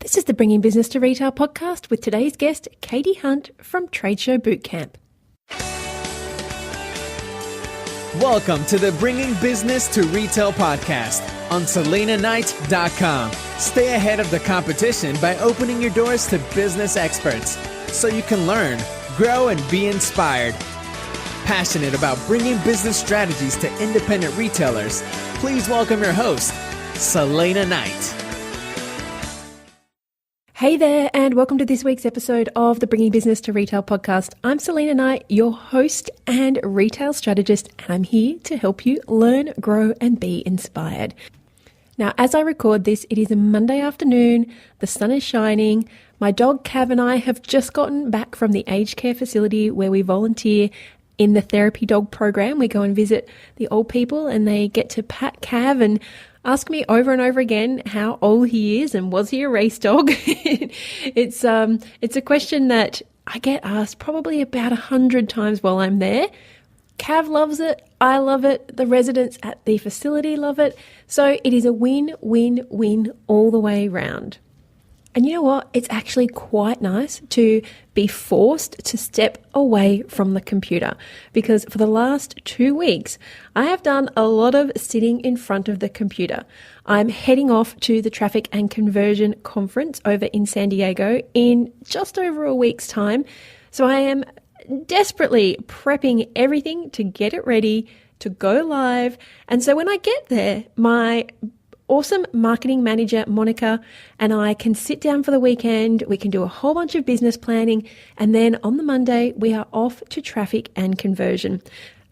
This is the Bringing Business to Retail podcast with today's guest, Katie Hunt from Trade Show Bootcamp. Welcome to the Bringing Business to Retail podcast on SelenaKnight.com. Stay ahead of the competition by opening your doors to business experts so you can learn, grow, and be inspired. Passionate about bringing business strategies to independent retailers, please welcome your host, Selena Knight. Hey there, and welcome to this week's episode of the Bringing Business to Retail podcast. I'm Selena Knight, your host and retail strategist, and I'm here to help you learn, grow, and be inspired. Now, as I record this, it is a Monday afternoon, the sun is shining, my dog Cav and I have just gotten back from the aged care facility where we volunteer in the therapy dog program. We go and visit the old people and they get to pat Cav and ask me over and over again how old he is and was he a race dog? It's a question that I get asked probably about 100 times while I'm there. Cav loves it. I love it. The residents at the facility love it. So it is a win-win-win all the way round. And you know what? It's actually quite nice to be forced to step away from the computer because for the last 2 weeks, I have done a lot of sitting in front of the computer. I'm heading off to the Traffic and Conversion Conference over in San Diego in just over a week's time. So I am desperately prepping everything to get it ready to go live. And so when I get there, my awesome marketing manager, Monica, and I can sit down for the weekend. We can do a whole bunch of business planning. And then on the Monday, we are off to Traffic and Conversion.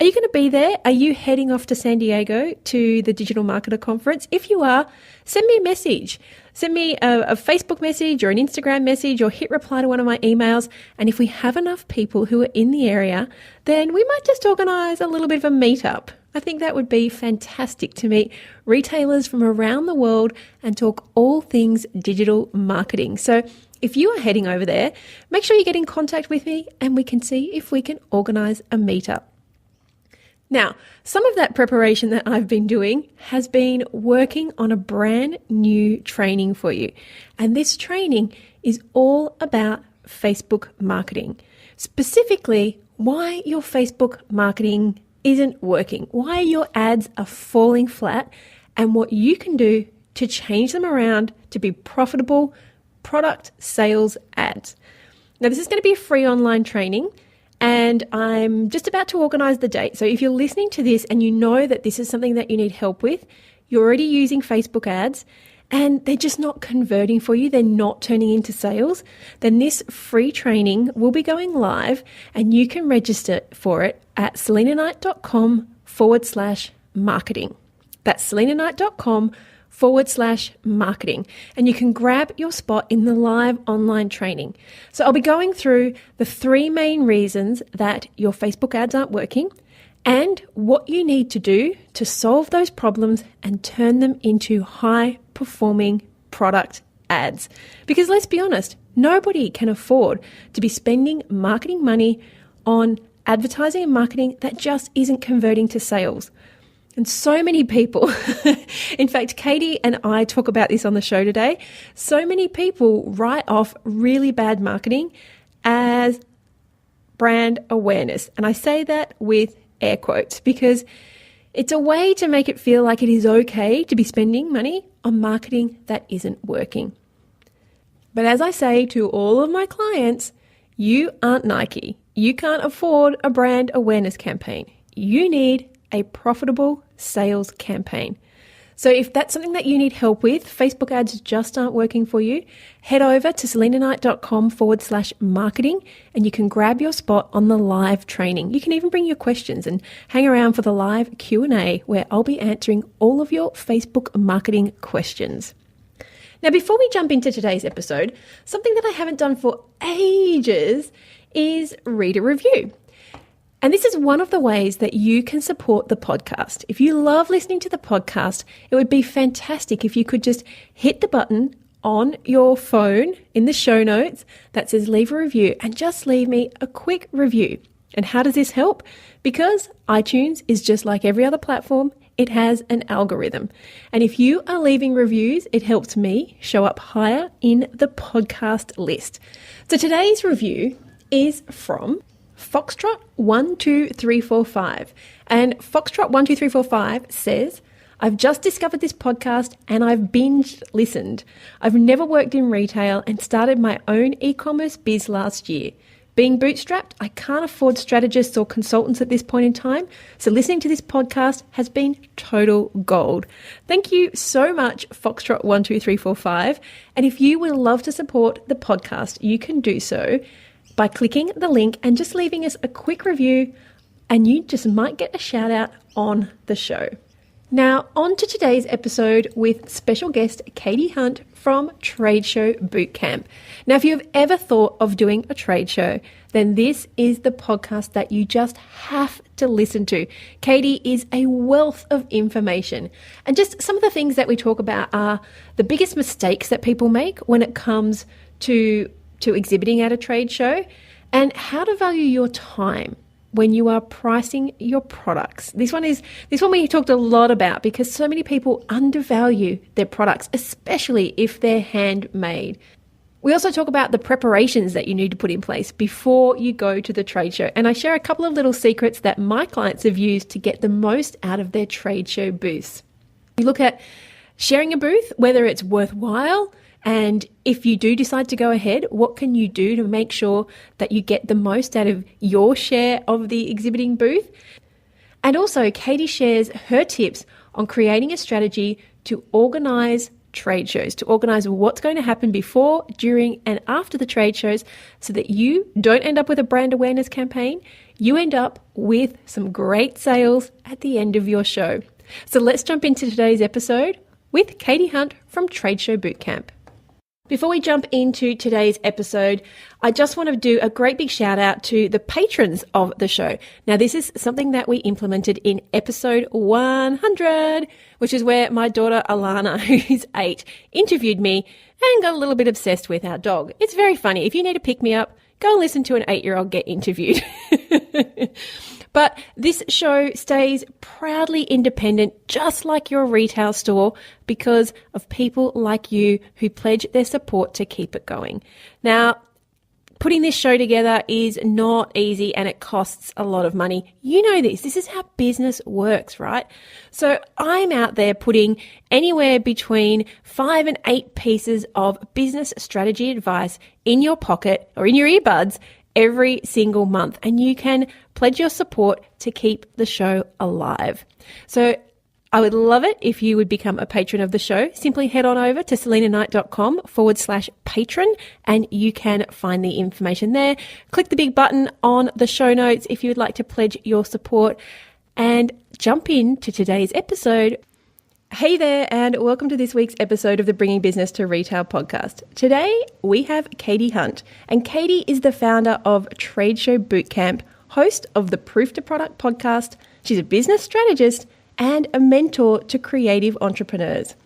Are you going to be there? Are you heading off to San Diego to the Digital Marketer Conference? If you are, send me a message. Send me a Facebook message or an Instagram message or hit reply to one of my emails. And if we have enough people who are in the area, then we might just organize a little bit of a meetup. I think that would be fantastic to meet retailers from around the world and talk all things digital marketing. So if you are heading over there, make sure you get in contact with me and we can see if we can organize a meetup. Now, some of that preparation that I've been doing has been working on a brand new training for you. And this training is all about Facebook marketing, specifically why your Facebook marketing isn't working, why your ads are falling flat, and what you can do to change them around to be profitable product sales ads. Now, this is going to be a free online training, and I'm just about to organize the date. So if you're listening to this and you know that this is something that you need help with, you're already using Facebook ads, and they're just not converting for you, they're not turning into sales, then this free training will be going live and you can register for it at SelenaKnight.com/marketing. That's SelenaKnight.com/marketing. And you can grab your spot in the live online training. So I'll be going through the 3 main reasons that your Facebook ads aren't working and what you need to do to solve those problems and turn them into high-performing product ads. Because let's be honest, nobody can afford to be spending marketing money on advertising and marketing that just isn't converting to sales. And so many people, in fact, Katie and I talk about this on the show today, so many people write off really bad marketing as brand awareness. And I say that with air quotes because it's a way to make it feel like it is okay to be spending money on marketing that isn't working. But as I say to all of my clients, you aren't Nike. You can't afford a brand awareness campaign. You need a profitable sales campaign. So if that's something that you need help with, Facebook ads just aren't working for you, head over to SelenaKnight.com/marketing and you can grab your spot on the live training. You can even bring your questions and hang around for the live Q&A where I'll be answering all of your Facebook marketing questions. Now, before we jump into today's episode, something that I haven't done for ages is read a review. And this is one of the ways that you can support the podcast. If you love listening to the podcast, it would be fantastic if you could just hit the button on your phone in the show notes that says leave a review and just leave me a quick review. And how does this help? Because iTunes is just like every other platform. it has an algorithm. And if you are leaving reviews, it helps me show up higher in the podcast list. So today's review is from Foxtrot 12345. And Foxtrot 12345 says, I've just discovered this podcast and I've binge listened. I've never worked in retail and started my own e-commerce biz last year. Being bootstrapped, I can't afford strategists or consultants at this point in time, so listening to this podcast has been total gold. Thank you so much, Foxtrot12345. And if you would love to support the podcast, you can do so by clicking the link and just leaving us a quick review, and you just might get a shout out on the show. Now, on to today's episode with special guest Katie Hunt from Trade Show Bootcamp. Now, if you've ever thought of doing a trade show, then this is the podcast that you just have to listen to. Katie is a wealth of information. And just some of the things that we talk about are the biggest mistakes that people make when it comes to exhibiting at a trade show, and how to value your time when you are pricing your products. This one we talked a lot about because so many people undervalue their products, especially if they're handmade. We also talk about the preparations that you need to put in place before you go to the trade show. And I share a couple of little secrets that my clients have used to get the most out of their trade show booths. We look at sharing a booth, whether it's worthwhile, and if you do decide to go ahead, what can you do to make sure that you get the most out of your share of the exhibiting booth? And also, Katie shares her tips on creating a strategy to organize trade shows, to organize what's going to happen before, during, and after the trade shows so that you don't end up with a brand awareness campaign. You end up with some great sales at the end of your show. So let's jump into today's episode with Katie Hunt from Trade Show Bootcamp. Before we jump into today's episode, I just want to do a great big shout out to the patrons of the show. Now, this is something that we implemented in episode 100, which is where my daughter Alana, who's 8, interviewed me and got a little bit obsessed with our dog. It's very funny. If you need to pick me up, go and listen to an 8-year-old get interviewed. But this show stays proudly independent, just like your retail store, because of people like you who pledge their support to keep it going. Now, putting this show together is not easy and it costs a lot of money. You know this. This is how business works, right? So I'm out there putting anywhere between 5 and 8 pieces of business strategy advice in your pocket or in your earbuds every single month, and you can pledge your support to keep the show alive. So I would love it if you would become a patron of the show. Simply head on over to selinaknight.com/patron and you can find the information there. Click the big button on the show notes if you would like to pledge your support, and jump into today's episode. Hey there, and welcome to this week's episode of the Bringing Business to Retail podcast. Today, we have Katie Hunt, and Katie is the founder of Trade Show Bootcamp, host of the Proof to Product podcast. She's a business strategist and a mentor to creative entrepreneurs.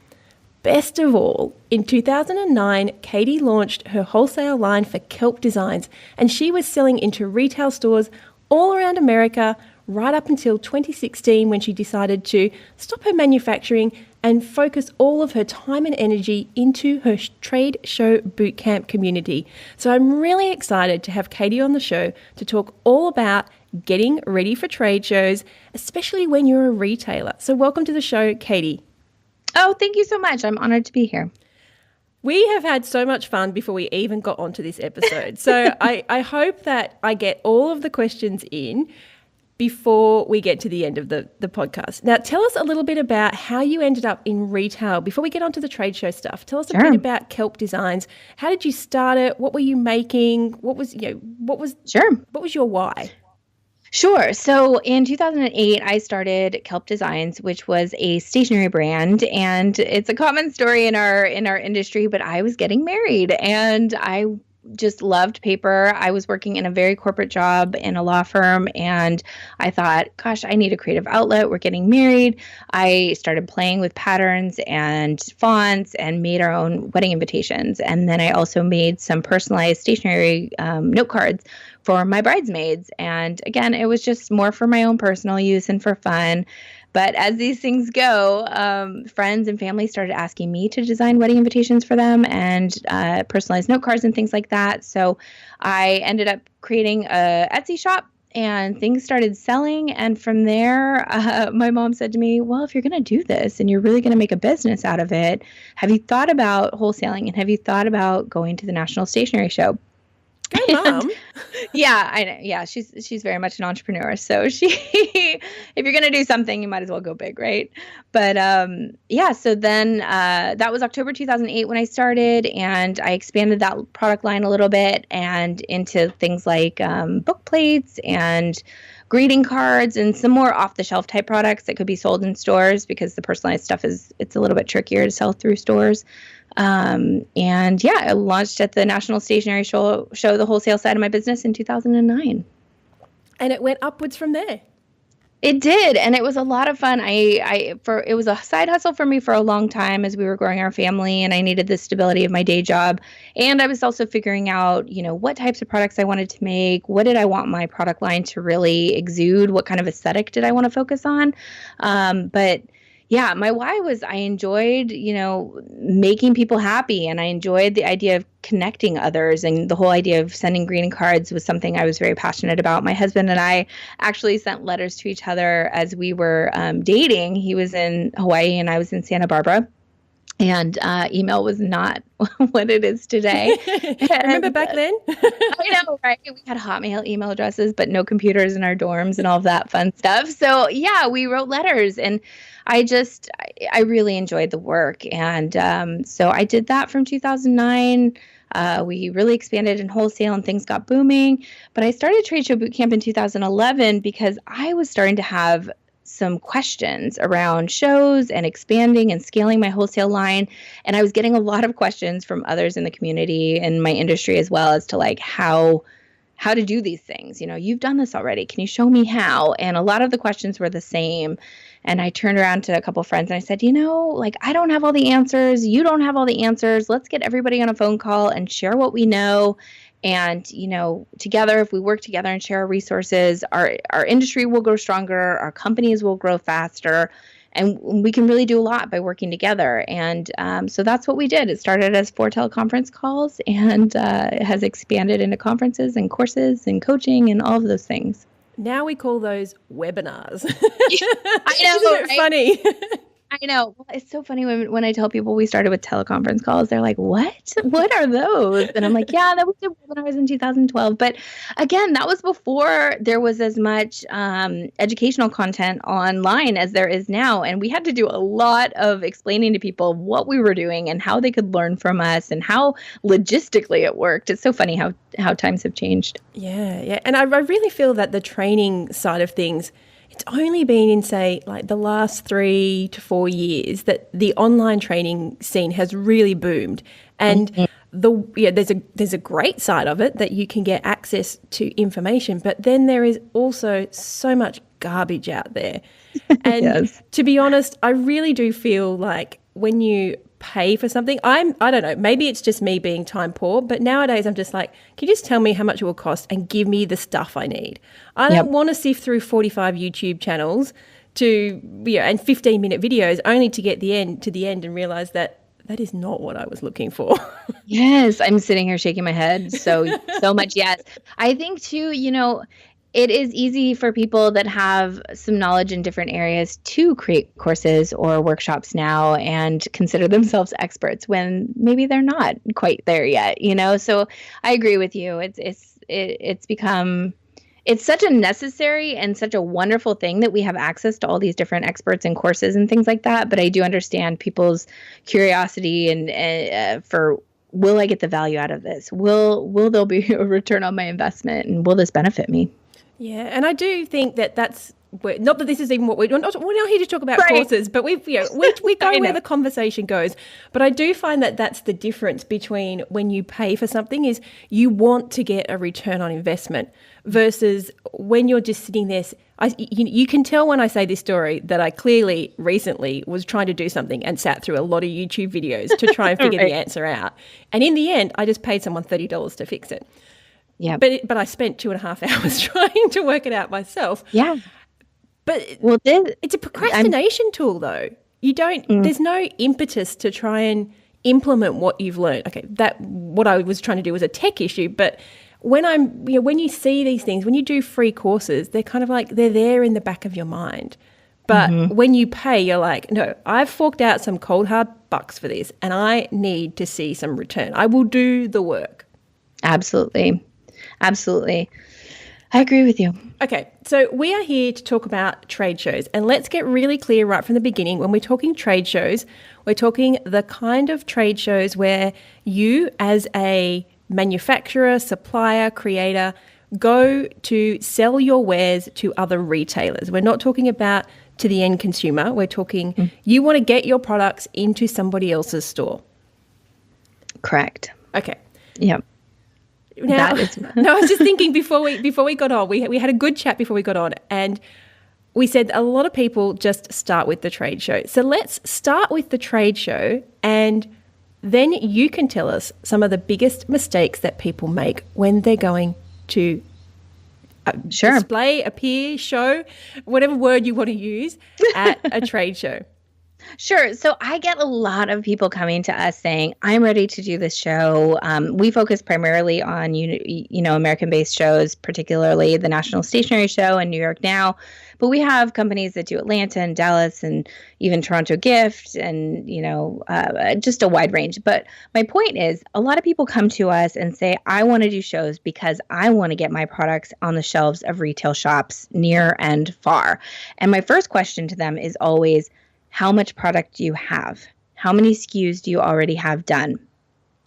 Best of all, in 2009, Katie launched her wholesale line for Kelp Designs, and she was selling into retail stores all around America right up until 2016, when she decided to stop her manufacturing and focus all of her time and energy into her Trade Show Bootcamp community. So I'm really excited to have Katie on the show to talk all about getting ready for trade shows, especially when you're a retailer. So welcome to the show, Katie. Oh, thank you so much. I'm honored to be here. We have had so much fun before we even got onto this episode. So I hope that I get all of the questions in before we get to the end of the podcast. Now, tell us a little bit about how you ended up in retail before we get onto the trade show stuff. Tell us a bit about Kelp Designs. How did you start it? What were you making? What was your why? Sure. So in 2008, I started Kelp Designs, which was a stationery brand, and it's a common story in our industry, but I was getting married and I just loved paper. I was working in a very corporate job in a law firm, and I thought, gosh, I need a creative outlet. We're getting married. I started playing with patterns and fonts and made our own wedding invitations. And then I also made some personalized stationery note cards for my bridesmaids. And again, it was just more for my own personal use and for fun. But as these things go, friends and family started asking me to design wedding invitations for them and personalized note cards and things like that. So I ended up creating a Etsy shop and things started selling. And from there, my mom said to me, well, if you're going to do this and you're really going to make a business out of it, have you thought about wholesaling and have you thought about going to the National Stationery Show? Go, Mom. Yeah, I know. Yeah, she's very much an entrepreneur. So she, if you're gonna do something, you might as well go big, right? But yeah. So then that was October 2008 when I started, and I expanded that product line a little bit and into things like book plates and greeting cards and some more off-the-shelf type products that could be sold in stores because the personalized stuff it's a little bit trickier to sell through stores. And yeah, I launched at the National Stationery Show, the wholesale side of my business in 2009. And it went upwards from there. It did, and it was a lot of fun. It was a side hustle for me for a long time as we were growing our family, and I needed the stability of my day job. And I was also figuring out, what types of products I wanted to make. What did I want my product line to really exude? What kind of aesthetic did I want to focus on? But yeah, my why was I enjoyed, making people happy, and I enjoyed the idea of connecting others, and the whole idea of sending greeting cards was something I was very passionate about. My husband and I actually sent letters to each other as we were dating. He was in Hawaii and I was in Santa Barbara. And email was not what it is today. Remember back then? I know, right? We had Hotmail email addresses, but no computers in our dorms and all of that fun stuff. So yeah, we wrote letters, and I really enjoyed the work. And so I did that from 2009. We really expanded in wholesale and things got booming. But I started Trade Show Bootcamp in 2011 because I was starting to have some questions around shows and expanding and scaling my wholesale line. And I was getting a lot of questions from others in the community and my industry as well as to like how to do these things. You've done this already. Can you show me how? And a lot of the questions were the same. And I turned around to a couple of friends and I said, I don't have all the answers. You don't have all the answers. Let's get everybody on a phone call and share what we know. And, together, if we work together and share our resources, our industry will grow stronger, our companies will grow faster, and we can really do a lot by working together. And so that's what we did. It started as 4 teleconference calls and it has expanded into conferences and courses and coaching and all of those things. Now we call those webinars. I know, isn't it funny? I know. Well, it's so funny when I tell people we started with teleconference calls, they're like, what? What are those? And I'm like, yeah, that was when I was in 2012. But again, that was before there was as much educational content online as there is now. And we had to do a lot of explaining to people what we were doing and how they could learn from us and how logistically it worked. It's so funny how times have changed. Yeah. And I really feel that the training side of things, it's only been in, say, like the last 3 to 4 years that the online training scene has really boomed. And there's a great side of it that you can get access to information, but then there is also so much garbage out there. And yes. To be honest, I really do feel like when you pay for something, I don't know, maybe it's just me being time poor, but nowadays I'm just like, can you just tell me how much it will cost and give me the stuff I need? I don't want to sift through 45 YouTube channels and 15-minute videos only to get to the end and realize that is not what I was looking for. Yes, I'm sitting here shaking my head so much. Yes. I think too, it is easy for people that have some knowledge in different areas to create courses or workshops now and consider themselves experts when maybe they're not quite there yet, So I agree with you. It's become such a necessary and such a wonderful thing that we have access to all these different experts and courses and things like that. But I do understand people's curiosity and for will I get the value out of this? Will there be a return on my investment, and will this benefit me? Yeah, and I do think that's not that this is even what we're not here to talk about courses, but we go where the conversation goes. But I do find that that's the difference between when you pay for something is you want to get a return on investment versus when you're just sitting there. You can tell when I say this story that I clearly recently was trying to do something and sat through a lot of YouTube videos to try and figure the answer out. And in the end, I just paid someone $30 to fix it. Yeah, but I spent 2.5 hours trying to work it out myself. Yeah. But well, it's a procrastination tool, though. You don't. There's no impetus to try and implement what you've learned. Okay, what I was trying to do was a tech issue, but when when you see these things, when you do free courses, they're kind of like they're there in the back of your mind. But when you pay, you're like, no, I've forked out some cold hard bucks for this, and I need to see some return. I will do the work. Absolutely. Absolutely. I agree with you. Okay, so we are here to talk about trade shows, and let's get really clear right from the beginning. When we're talking trade shows, we're talking the kind of trade shows where you as a manufacturer, supplier, creator, go to sell your wares to other retailers. We're not talking about to the end consumer. We're talking you want to get your products into somebody else's store. Correct. Okay. Yep. Now, no, I was just thinking before we got on, we had a good chat before we got on, and we said a lot of people just start with the trade show. So let's start with the trade show, and then you can tell us some of the biggest mistakes that people make when they're going to display, appear, show, whatever word you want to use at a trade show. Sure. So I get a lot of people coming to us saying, I'm ready to do this show. We focus primarily on, American-based shows, particularly the National Stationery Show and New York Now. But we have companies that do Atlanta and Dallas and even Toronto Gift and, just a wide range. But my point is a lot of people come to us and say, I want to do shows because I want to get my products on the shelves of retail shops near and far. And my first question to them is always, how much product do you have? How many SKUs do you already have done?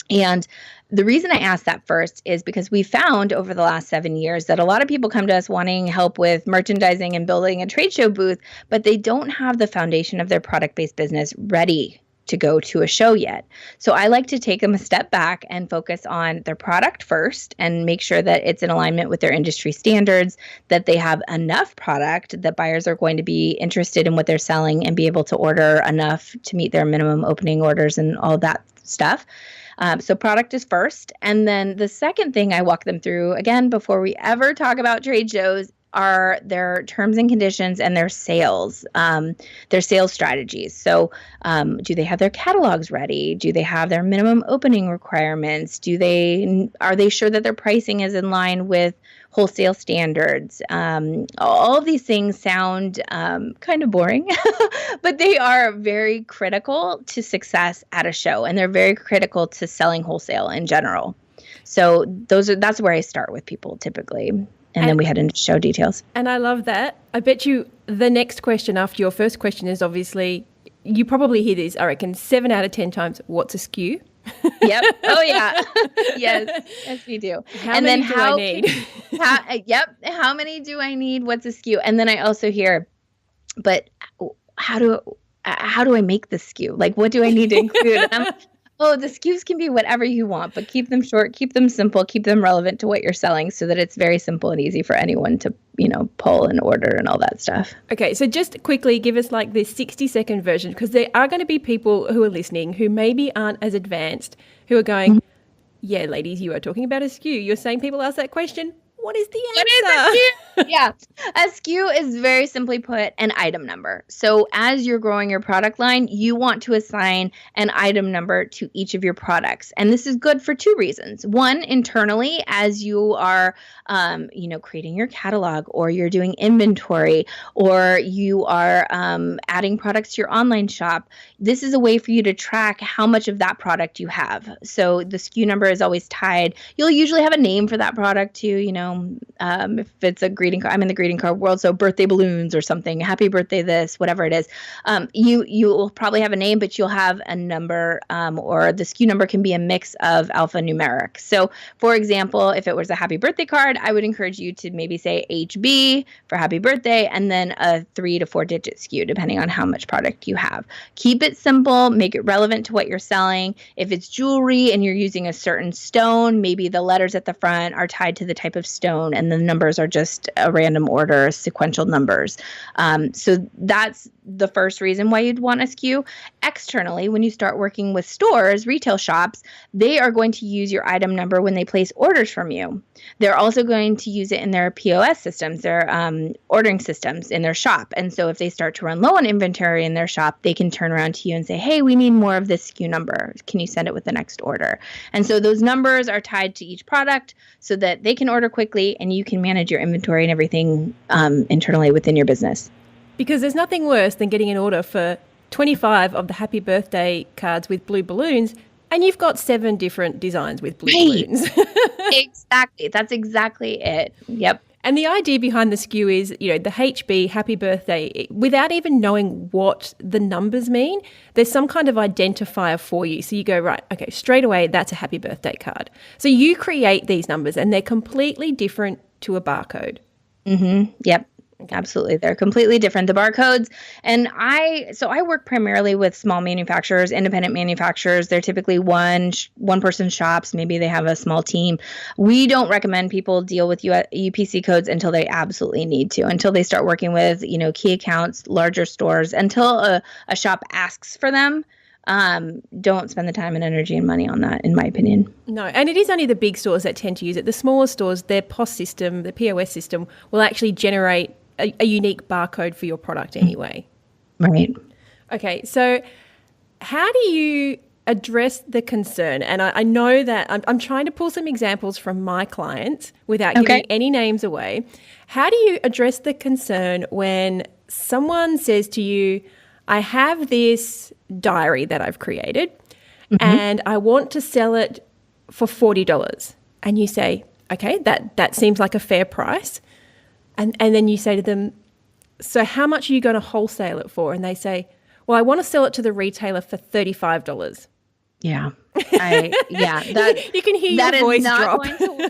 And the reason I ask that first is because we found over the last 7 years that a lot of people come to us wanting help with merchandising and building a trade show booth, but they don't have the foundation of their product-based business ready to go to a show yet. So I like to take them a step back and focus on their product first and make sure that it's in alignment with their industry standards, that they have enough product that buyers are going to be interested in what they're selling and be able to order enough to meet their minimum opening orders and all that stuff. So product is first. And then the second thing I walk them through, again, before we ever talk about trade shows, are their terms and conditions and their sales strategies. So do they have their catalogs ready? Do they have their minimum opening requirements? Are they sure that their pricing is in line with wholesale standards? All of these things sound kind of boring, but they are very critical to success at a show, and they're very critical to selling wholesale in general. So that's where I start with people typically. And then we head into show details. And I love that. I bet you the next question after your first question is obviously, you probably hear this, I reckon, 7 out of 10 times, what's a SKU? Yep. Oh, yeah. Yes, we do. How many do I need? How many do I need? What's a SKU? And then I also hear, but how do I make the SKU? Like, what do I need to include? And I'm, the SKUs can be whatever you want, but keep them short, keep them simple, keep them relevant to what you're selling so that it's very simple and easy for anyone to, pull and order and all that stuff. Okay, so just quickly give us like this 60-second version, because there are going to be people who are listening who maybe aren't as advanced, who are going, yeah, ladies, you are talking about a SKU. You're saying people ask that question. What is the answer? Yeah. A SKU is very simply put an item number. So as you're growing your product line, you want to assign an item number to each of your products. And this is good for 2 reasons. One, internally, as you are, creating your catalog, or you're doing inventory, or you are adding products to your online shop, this is a way for you to track how much of that product you have. So the SKU number is always tied. You'll usually have a name for that product too, if it's a greeting card, I'm in the greeting card world, so birthday balloons or something, happy birthday this, whatever it is. You will probably have a name, but you'll have a number, or the SKU number can be a mix of alphanumeric. So for example, if it was a happy birthday card, I would encourage you to maybe say HB for happy birthday, and then a 3 to 4 digit SKU, depending on how much product you have. Keep it simple, make it relevant to what you're selling. If it's jewelry and you're using a certain stone, maybe the letters at the front are tied to the type of stone, and the numbers are just a random order, sequential numbers. So that's the first reason why you'd want a SKU. Externally, when you start working with stores, retail shops, they are going to use your item number when they place orders from you. They're also going to use it in their POS systems, their ordering systems in their shop. And so if they start to run low on inventory in their shop, they can turn around to you and say, hey, we need more of this SKU number. Can you send it with the next order? And so those numbers are tied to each product so that they can order quickly and you can manage your inventory and everything internally within your business. Because there's nothing worse than getting an order for 25 of the happy birthday cards with blue balloons, and you've got 7 different designs with blue balloons. Exactly. That's exactly it. Yep. And the idea behind the SKU is, the HB, happy birthday, without even knowing what the numbers mean, there's some kind of identifier for you. So you go, right, okay, straight away, that's a happy birthday card. So you create these numbers and they're completely different to a barcode. Mm-hmm. Yep. Absolutely. They're completely different. The barcodes. And I work primarily with small manufacturers, independent manufacturers. They're typically one person shops. Maybe they have a small team. We don't recommend people deal with UPC codes until they absolutely need to, until they start working with, key accounts, larger stores, until a shop asks for them. Don't spend the time and energy and money on that, in my opinion. No, and it is only the big stores that tend to use it. The smaller stores, their POS system, the POS system, will actually generate a unique barcode for your product anyway. Right. Okay, so how do you address the concern? And I know that I'm trying to pull some examples from my clients without giving any names away. How do you address the concern when someone says to you, I have this diary that I've created and I want to sell it for $40. And you say, okay, that seems like a fair price. And then you say to them, so how much are you going to wholesale it for? And they say, well, I want to sell it to the retailer for $35. Yeah. You can hear your voice drop.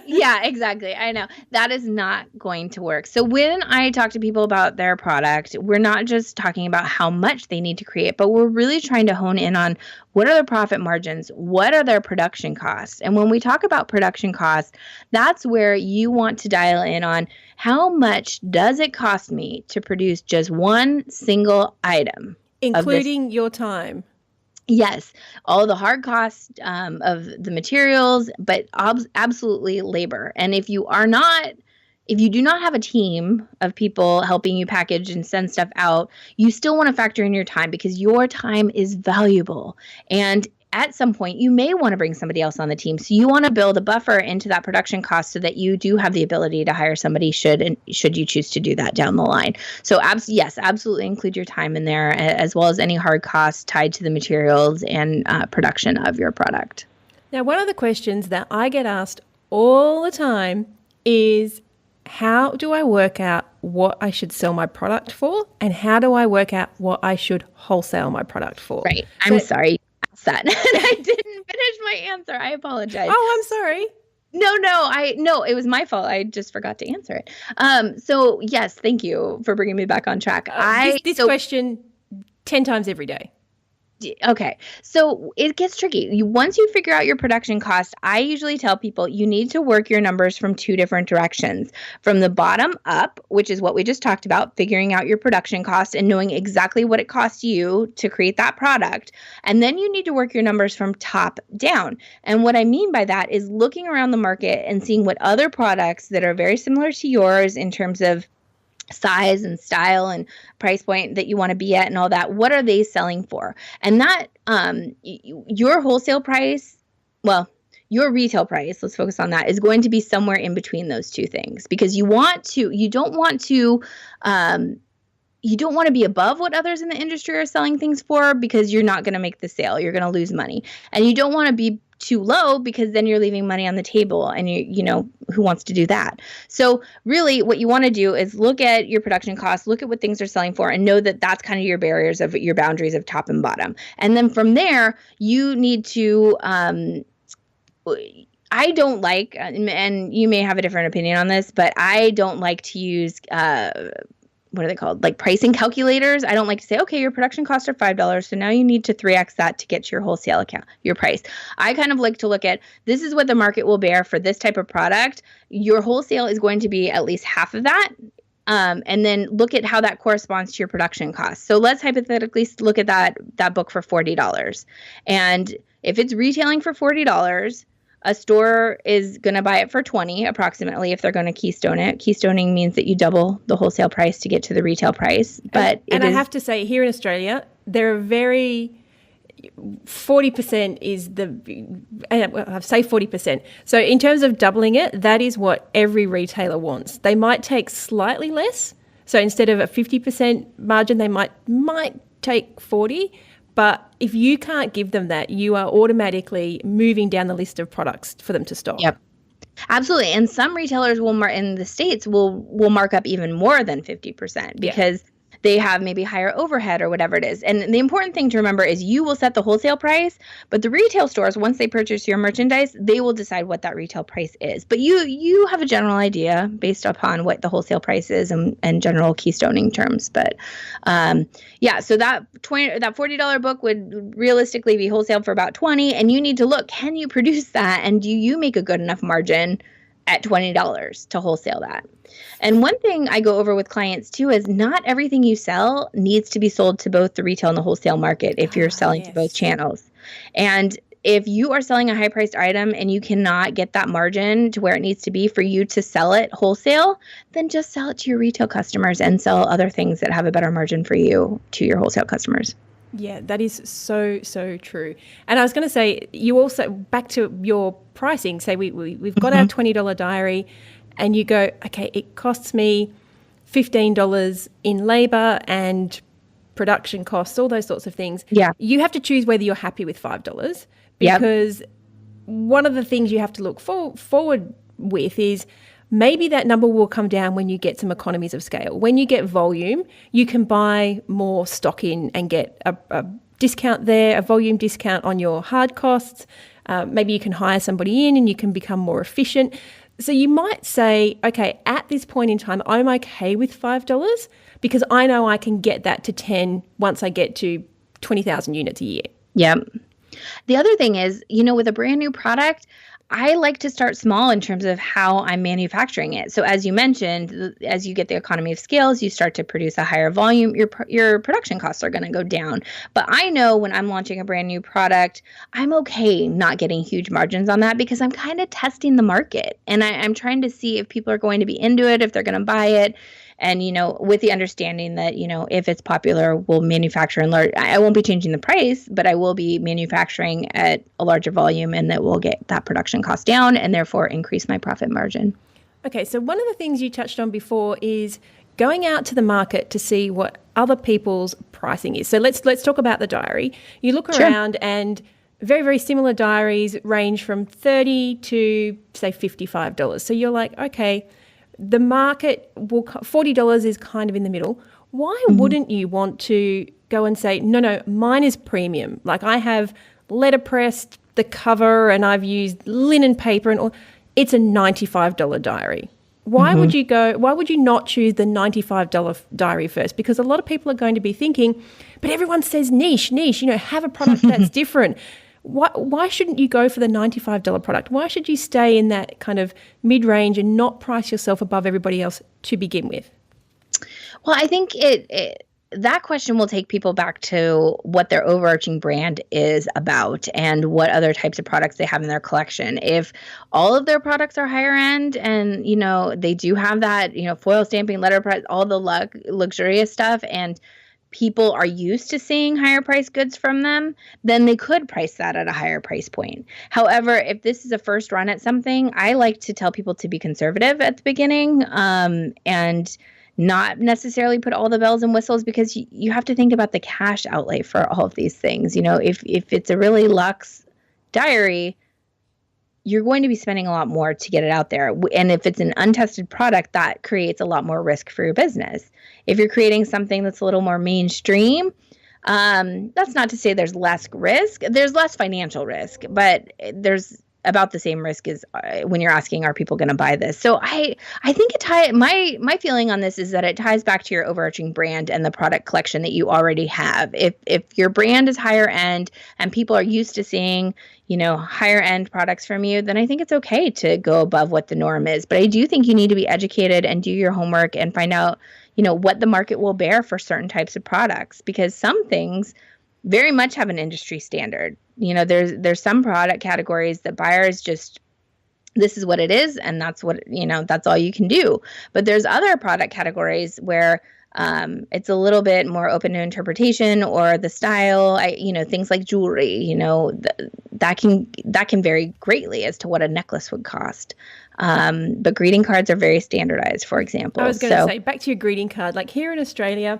Yeah, exactly. I know. That is not going to work. So when I talk to people about their product, we're not just talking about how much they need to create, but we're really trying to hone in on what are their profit margins? What are their production costs? And when we talk about production costs, that's where you want to dial in on how much does it cost me to produce just one single item? Including your time. Yes, all the hard costs of the materials, but absolutely labor. And if you do not have a team of people helping you package and send stuff out, you still want to factor in your time because your time is valuable. And at some point, you may want to bring somebody else on the team. So you want to build a buffer into that production cost so that you do have the ability to hire somebody should you choose to do that down the line. So yes, absolutely include your time in there as well as any hard costs tied to the materials and production of your product. Now, one of the questions that I get asked all the time is, how do I work out what I should sell my product for? And how do I work out what I should wholesale my product for? Right. I'm sorry. That and I didn't finish my answer. I apologize. Oh, I'm sorry. No, it was my fault. I just forgot to answer it. So yes, thank you for bringing me back on track. This question 10 times every day. Okay. So it gets tricky. Once you figure out your production cost, I usually tell people you need to work your numbers from 2 different directions. From the bottom up, which is what we just talked about, figuring out your production cost and knowing exactly what it costs you to create that product. And then you need to work your numbers from top down. And what I mean by that is looking around the market and seeing what other products that are very similar to yours in terms of size and style and price point that you want to be at and all that, what are they selling for? And that your wholesale price, well, your retail price, let's focus on that, is going to be somewhere in between those two things because you don't want to be above what others in the industry are selling things for because you're not going to make the sale. You're going to lose money. And you don't want to be too low because then you're leaving money on the table and you know, who wants to do that? So really what you want to do is look at your production costs, look at what things are selling for and know that that's kind of your barriers of your boundaries of top and bottom. And then from there, you need to, I don't like, and you may have a different opinion on this, but I don't like to use what are they called? Like pricing calculators. I don't like to say, okay, your production costs are $5. So now you need to 3x that to get to your wholesale account, your price. I kind of like to look at, this is what the market will bear for this type of product. Your wholesale is going to be at least half of that. And then look at how that corresponds to your production costs. So let's hypothetically look at that book for $40. And if it's retailing for $40, a store is going to buy it for $20 approximately if they're going to keystone it. Keystoning means that you double the wholesale price to get to the retail price. But I have to say, here in Australia, there are 40% is I'll say 40%. So in terms of doubling it, that is what every retailer wants. They might take slightly less. So instead of a 50% margin, they might take 40. But if you can't give them that, you are automatically moving down the list of products for them to stock. Yep. Absolutely. And some retailers in the States will mark up even more than 50% because they have maybe higher overhead or whatever it is. And the important thing to remember is you will set the wholesale price, but the retail stores, once they purchase your merchandise, they will decide what that retail price is. But you have a general idea based upon what the wholesale price is and general keystoning terms. But so that $40 book would realistically be wholesale for about $20, and you need to look, can you produce that? And do you make a good enough margin at $20 to wholesale that? And one thing I go over with clients too is not everything you sell needs to be sold to both the retail and the wholesale market if you're selling to both channels. And if you are selling a high priced item and you cannot get that margin to where it needs to be for you to sell it wholesale, then just sell it to your retail customers and sell other things that have a better margin for you to your wholesale customers. Yeah, that is so, so true. And I was going to say, you also, back to your pricing, say we've got our $20 diary and you go, okay, it costs me $15 in labor and production costs, all those sorts of things. Yeah. You have to choose whether you're happy with $5 because one of the things you have to look forward with is maybe that number will come down when you get some economies of scale. When you get volume, you can buy more stock in and get a discount there, a volume discount on your hard costs. Maybe you can hire somebody in and you can become more efficient. So you might say, okay, at this point in time, I'm okay with $5 because I know I can get that to 10 once I get to 20,000 units a year. Yeah. The other thing is, with a brand new product, I like to start small in terms of how I'm manufacturing it. So as you mentioned, as you get the economy of scales, you start to produce a higher volume, your production costs are going to go down. But I know when I'm launching a brand new product, I'm okay not getting huge margins on that because I'm kind of testing the market. And I'm trying to see if people are going to be into it, if they're going to buy it. And, with the understanding that, if it's popular, we'll manufacture in large. I won't be changing the price, but I will be manufacturing at a larger volume and that will get that production cost down and therefore increase my profit margin. Okay, so one of the things you touched on before is going out to the market to see what other people's pricing is. So let's talk about the diary. You look around and very, very similar diaries range from $30 to, say, $55. So you're like, okay, the market will, $40 is kind of in the middle. Why wouldn't you want to go and say, no, mine is premium. Like I have letterpressed the cover and I've used linen paper and all. It's a $95 diary. Why would you not choose the $95 diary first? Because a lot of people are going to be thinking, but everyone says niche, have a product that's different. Why shouldn't you go for the $95 product? Why should you stay in that kind of mid-range and not price yourself above everybody else to begin with? Well, I think that question will take people back to what their overarching brand is about and what other types of products they have in their collection. If all of their products are higher end and, they do have that, foil stamping, letterpress, all the luxurious stuff, and people are used to seeing higher price goods from them, then they could price that at a higher price point. However, if this is a first run at something, I like to tell people to be conservative at the beginning and not necessarily put all the bells and whistles because you have to think about the cash outlay for all of these things. If it's a really luxe diary, you're going to be spending a lot more to get it out there. And if it's an untested product, that creates a lot more risk for your business. If you're creating something that's a little more mainstream, that's not to say there's less risk. There's less financial risk, but there's about the same risk as when you're asking, are people going to buy this? So I think my feeling on this is that it ties back to your overarching brand and the product collection that you already have. If your brand is higher end and people are used to seeing, higher end products from you, then I think it's okay to go above what the norm is. But I do think you need to be educated and do your homework and find out, what the market will bear for certain types of products, because some things very much have an industry standard. There's some product categories that buyers just, this is what it is, and that's what, that's all you can do. But there's other product categories where it's a little bit more open to interpretation, or the style, things like jewelry, that can vary greatly as to what a necklace would cost. But greeting cards are very standardized, for example. I was going to say, back to your greeting card, like here in Australia,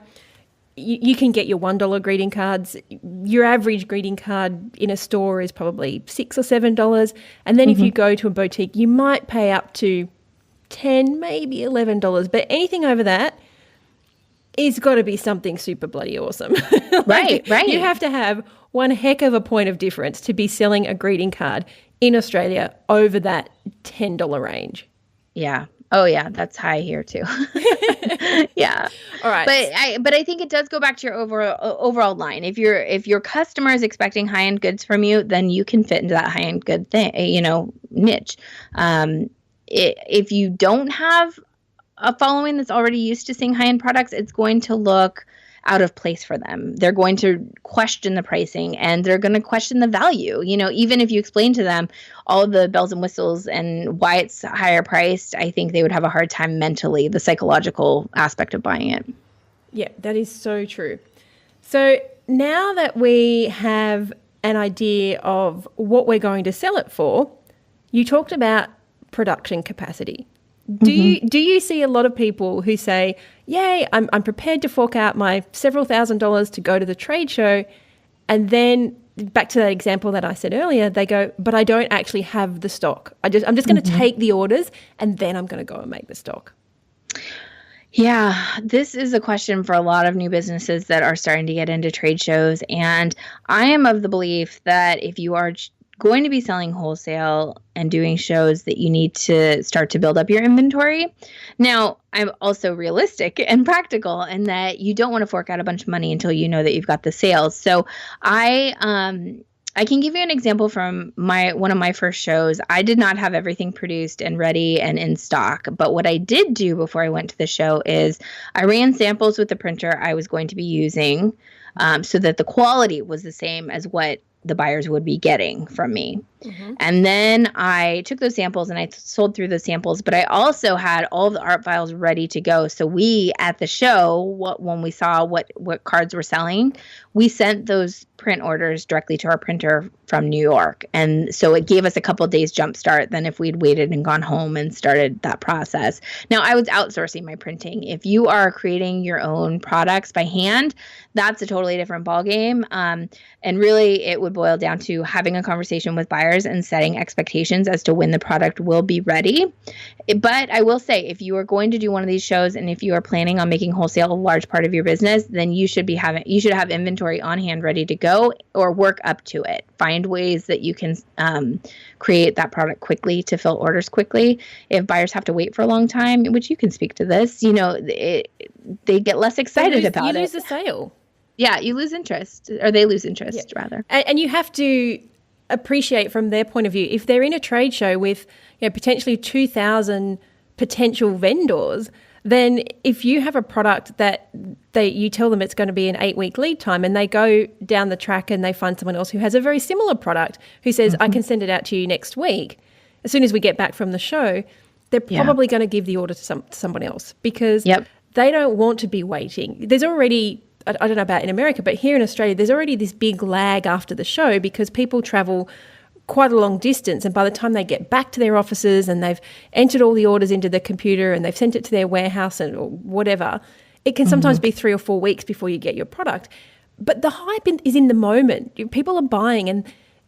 you can get your $1 greeting cards. Your average greeting card in a store is probably $6 or $7. And then if you go to a boutique, you might pay up to $10, maybe $11. But anything over that, it's got to be something super bloody awesome. Right. You have to have one heck of a point of difference to be selling a greeting card in Australia over that $10 range. Yeah. Oh yeah, that's high here too. Yeah. All right. But I think it does go back to your overall line. If your customer is expecting high-end goods from you, then you can fit into that high-end good thing, niche. If you don't have a following that's already used to seeing high-end products, it's going to look out of place for them. They're going to question the pricing, and they're going to question the value. Even if you explain to them all the bells and whistles and why it's higher priced, I think they would have a hard time mentally, the psychological aspect of buying it. Yeah, that is so true. So now that we have an idea of what we're going to sell it for, you talked about production capacity. Do you see a lot of people who say, yay, I'm prepared to fork out my several $1,000s to go to the trade show, and then back to that example that I said earlier, they go, but I don't actually have the stock. I'm just going to take the orders, and then I'm going to go and make the stock. Yeah, this is a question for a lot of new businesses that are starting to get into trade shows. And I am of the belief that if you are going to be selling wholesale and doing shows, that you need to start to build up your inventory. Now, I'm also realistic and practical in that you don't want to fork out a bunch of money until you know that you've got the sales. So I can give you an example from one of my first shows. I did not have everything produced and ready and in stock. But what I did do before I went to the show is I ran samples with the printer I was going to be using, so that the quality was the same as what the buyers would be getting from me. And then I took those samples and I sold through those samples, but I also had all of the art files ready to go. So we, at the show, when we saw what cards were selling, we sent those print orders directly to our printer from New York. And so it gave us a couple of days jump start than if we'd waited and gone home and started that process. Now, I was outsourcing my printing. If you are creating your own products by hand, that's a totally different ballgame. And really, it would boil down to having a conversation with buyers and setting expectations as to when the product will be ready. But I will say, if you are going to do one of these shows and if you are planning on making wholesale a large part of your business, then you should have inventory on hand ready to go, or work up to it. Find ways that you can create that product quickly to fill orders quickly. If buyers have to wait for a long time, which you can speak to this, they get less excited about it. You lose the sale. Yeah, you lose interest, or they lose interest, rather. And you have to appreciate from their point of view, if they're in a trade show with potentially 2,000 potential vendors, then if you have a product that you tell them it's going to be an 8-week lead time, and they go down the track and they find someone else who has a very similar product who says, I can send it out to you next week, as soon as we get back from the show, they're probably going to give the order to someone else, because they don't want to be waiting. There's already, I don't know about in America, but here in Australia, there's already this big lag after the show, because people travel quite a long distance, and by the time they get back to their offices and they've entered all the orders into the computer and they've sent it to their warehouse or whatever, it can sometimes be 3 or 4 weeks before you get your product. But the hype is in the moment. People are buying, and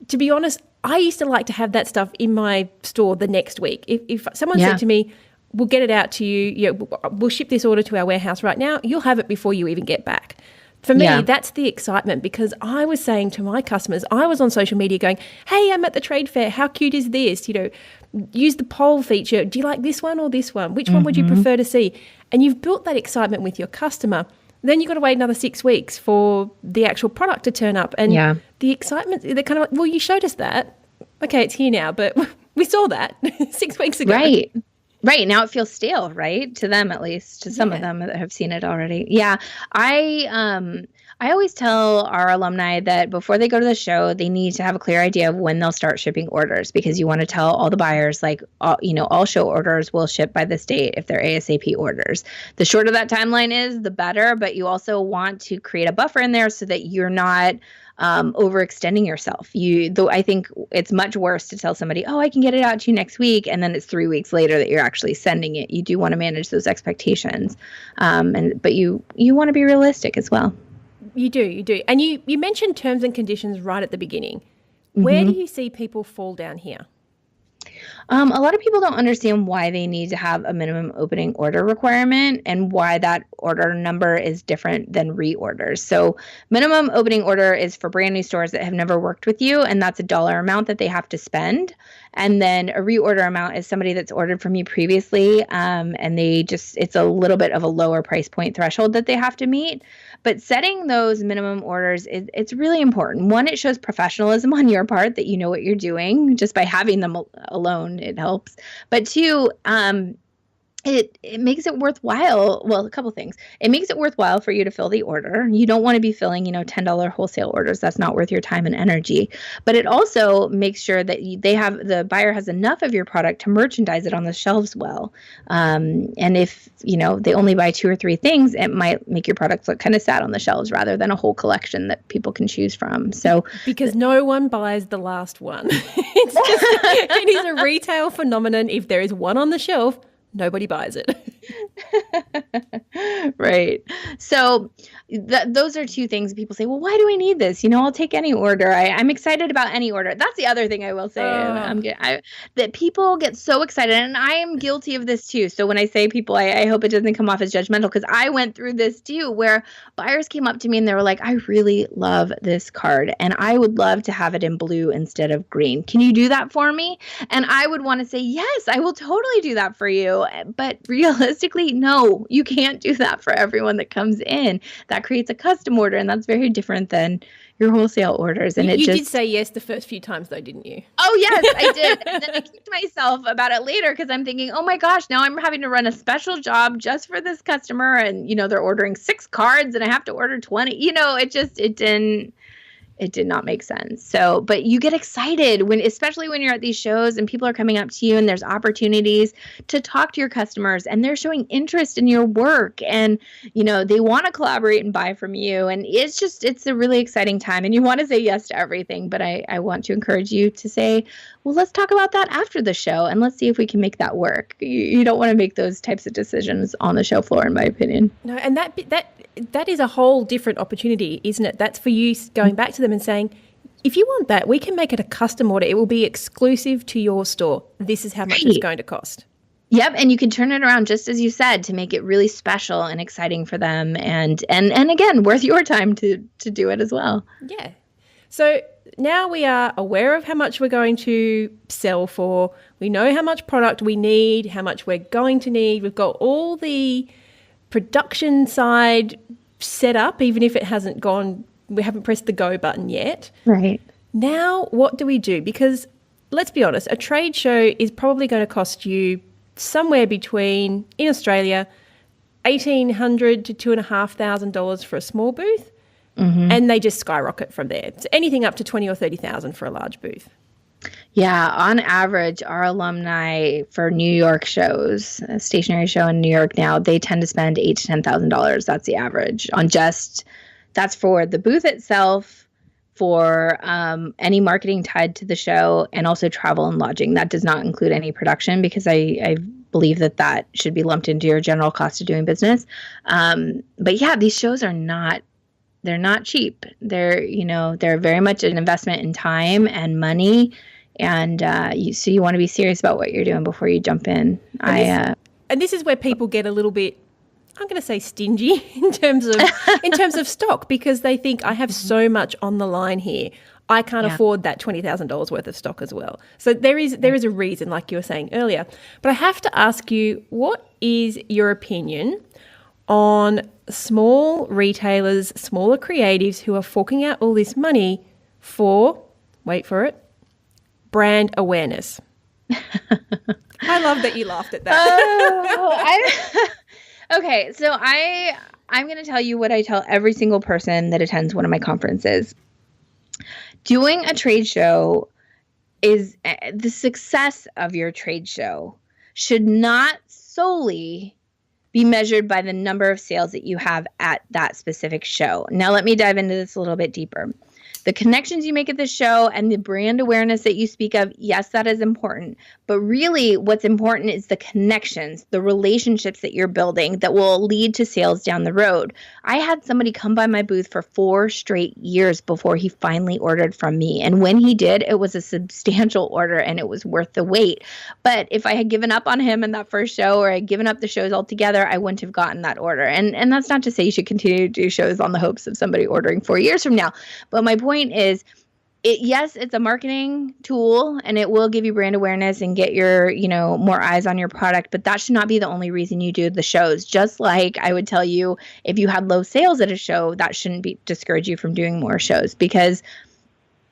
to be honest, I used to like to have that stuff in my store the next week. If someone said to me, we'll get it out to you, we'll ship this order to our warehouse right now, you'll have it before you even get back. For me, that's the excitement, because I was saying to my customers, I was on social media going, hey, I'm at the trade fair. How cute is this? Use the poll feature. Do you like this one or this one? Which one would you prefer to see? And you've built that excitement with your customer. Then you've got to wait another 6 weeks for the actual product to turn up. And the excitement, they're kind of like, well, you showed us that. Okay, it's here now, but we saw that 6 weeks ago. Right. Now it feels stale, right? To them, at least, to some of them that have seen it already. Yeah. I always tell our alumni that before they go to the show, they need to have a clear idea of when they'll start shipping orders, because you want to tell all the buyers, like, all show orders will ship by this date if they're ASAP orders. The shorter that timeline is, the better, but you also want to create a buffer in there so that you're not overextending yourself. Though I think it's much worse to tell somebody, oh, I can get it out to you next week, and then it's 3 weeks later that you're actually sending it. You do want to manage those expectations, but you want to be realistic as well. You do. And you mentioned terms and conditions right at the beginning. Where do you see people fall down here? A lot of people don't understand why they need to have a minimum opening order requirement and why that order number is different than reorders. So minimum opening order is for brand new stores that have never worked with you, and that's a dollar amount that they have to spend. And then a reorder amount is somebody that's ordered from you previously, and it's a little bit of a lower price point threshold that they have to meet. But setting those minimum orders, it's really important. One, it shows professionalism on your part that you know what you're doing. Just by having them alone, it helps. But two, it makes it worthwhile. Well, a couple things. It makes it worthwhile for you to fill the order. You don't want to be filling, $10 wholesale orders. That's not worth your time and energy. But it also makes sure that the buyer has enough of your product to merchandise it on the shelves well. And if, they only buy 2 or 3 things, it might make your products look kind of sad on the shelves rather than a whole collection that people can choose from. So because no one buys the last one. It is a retail phenomenon. If there is one on the shelf, nobody buys it. Right. So those are 2 things people say, well, why do I need this? I'll take any order. I'm excited about any order. That's the other thing I will say. That people get so excited, and I am guilty of this too. So when I say people, I hope it doesn't come off as judgmental, because I went through this too, where buyers came up to me and they were like, I really love this card and I would love to have it in blue instead of green. Can you do that for me? And I would want to say, yes, I will totally do that for you. But realistically, no, you can't do that for everyone that comes in. That creates a custom order, and that's very different than your wholesale orders. And you did say yes the first few times, though, didn't you? Oh, yes, I did. And then I kicked myself about it later, because I'm thinking, oh my gosh, now I'm having to run a special job just for this customer, and they're ordering 6 cards and I have to order 20. It did not make sense. So, but you get excited especially when you're at these shows and people are coming up to you and there's opportunities to talk to your customers and they're showing interest in your work and, they want to collaborate and buy from you. And it's a really exciting time, and you want to say yes to everything. But I want to encourage you to say, well, let's talk about that after the show and let's see if we can make that work. You don't want to make those types of decisions on the show floor, in my opinion. No, and that is a whole different opportunity, isn't it? That's for you going back to them and saying, if you want that, we can make it a custom order. It will be exclusive to your store. This is how much it's going to cost. Yep. And you can turn it around, just as you said, to make it really special and exciting for them. And again, worth your time to do it as well. Yeah. So now we are aware of how much we're going to sell for. We know how much product we need, how much we're going to need. We've got all the production side set up, even if it hasn't gone, we haven't pressed the go button yet. Right. Now, what do we do? Because let's be honest, a trade show is probably going to cost you somewhere between, in Australia, $1,800 to $2,500 for a small booth. Mm-hmm. And they just skyrocket from there. It's anything up to $20,000 or $30,000 for a large booth. Yeah, on average, our alumni for New York shows, a stationary show in New York now, they tend to spend $8,000 to $10,000. That's the average on that's for the booth itself, for any marketing tied to the show, and also travel and lodging. That does not include any production, because I believe that should be lumped into your general cost of doing business. But yeah, these shows they're not cheap. They're very much an investment in time and money. And so you want to be serious about what you're doing before you jump in. And this is where people get a little bit I'm going to say stingy in terms of stock, because they think I have so much on the line here. I can't afford that $20,000 worth of stock as well. So there is a reason, like you were saying earlier. But I have to ask you, what is your opinion on small retailers, smaller creatives who are forking out all this money for, wait for it, brand awareness? I love that you laughed at that. Okay, so I'm going to tell you what I tell every single person that attends one of my conferences. Doing a trade show is the success of your trade show should not solely be measured by the number of sales that you have at that specific show. Now, let me dive into this a little bit deeper. The connections you make at the show and the brand awareness that you speak of, yes, that is important. But really what's important is the connections, the relationships that you're building that will lead to sales down the road. I had somebody come by my booth for 4 straight years before he finally ordered from me. And when he did, it was a substantial order and it was worth the wait. But if I had given up on him in that first show, or I'd given up the shows altogether, I wouldn't have gotten that order. And that's not to say you should continue to do shows on the hopes of somebody ordering 4 years from now. But my point is, yes, it's a marketing tool and it will give you brand awareness and get your, more eyes on your product, but that should not be the only reason you do the shows. Just like I would tell you, if you had low sales at a show, that shouldn't discourage you from doing more shows, because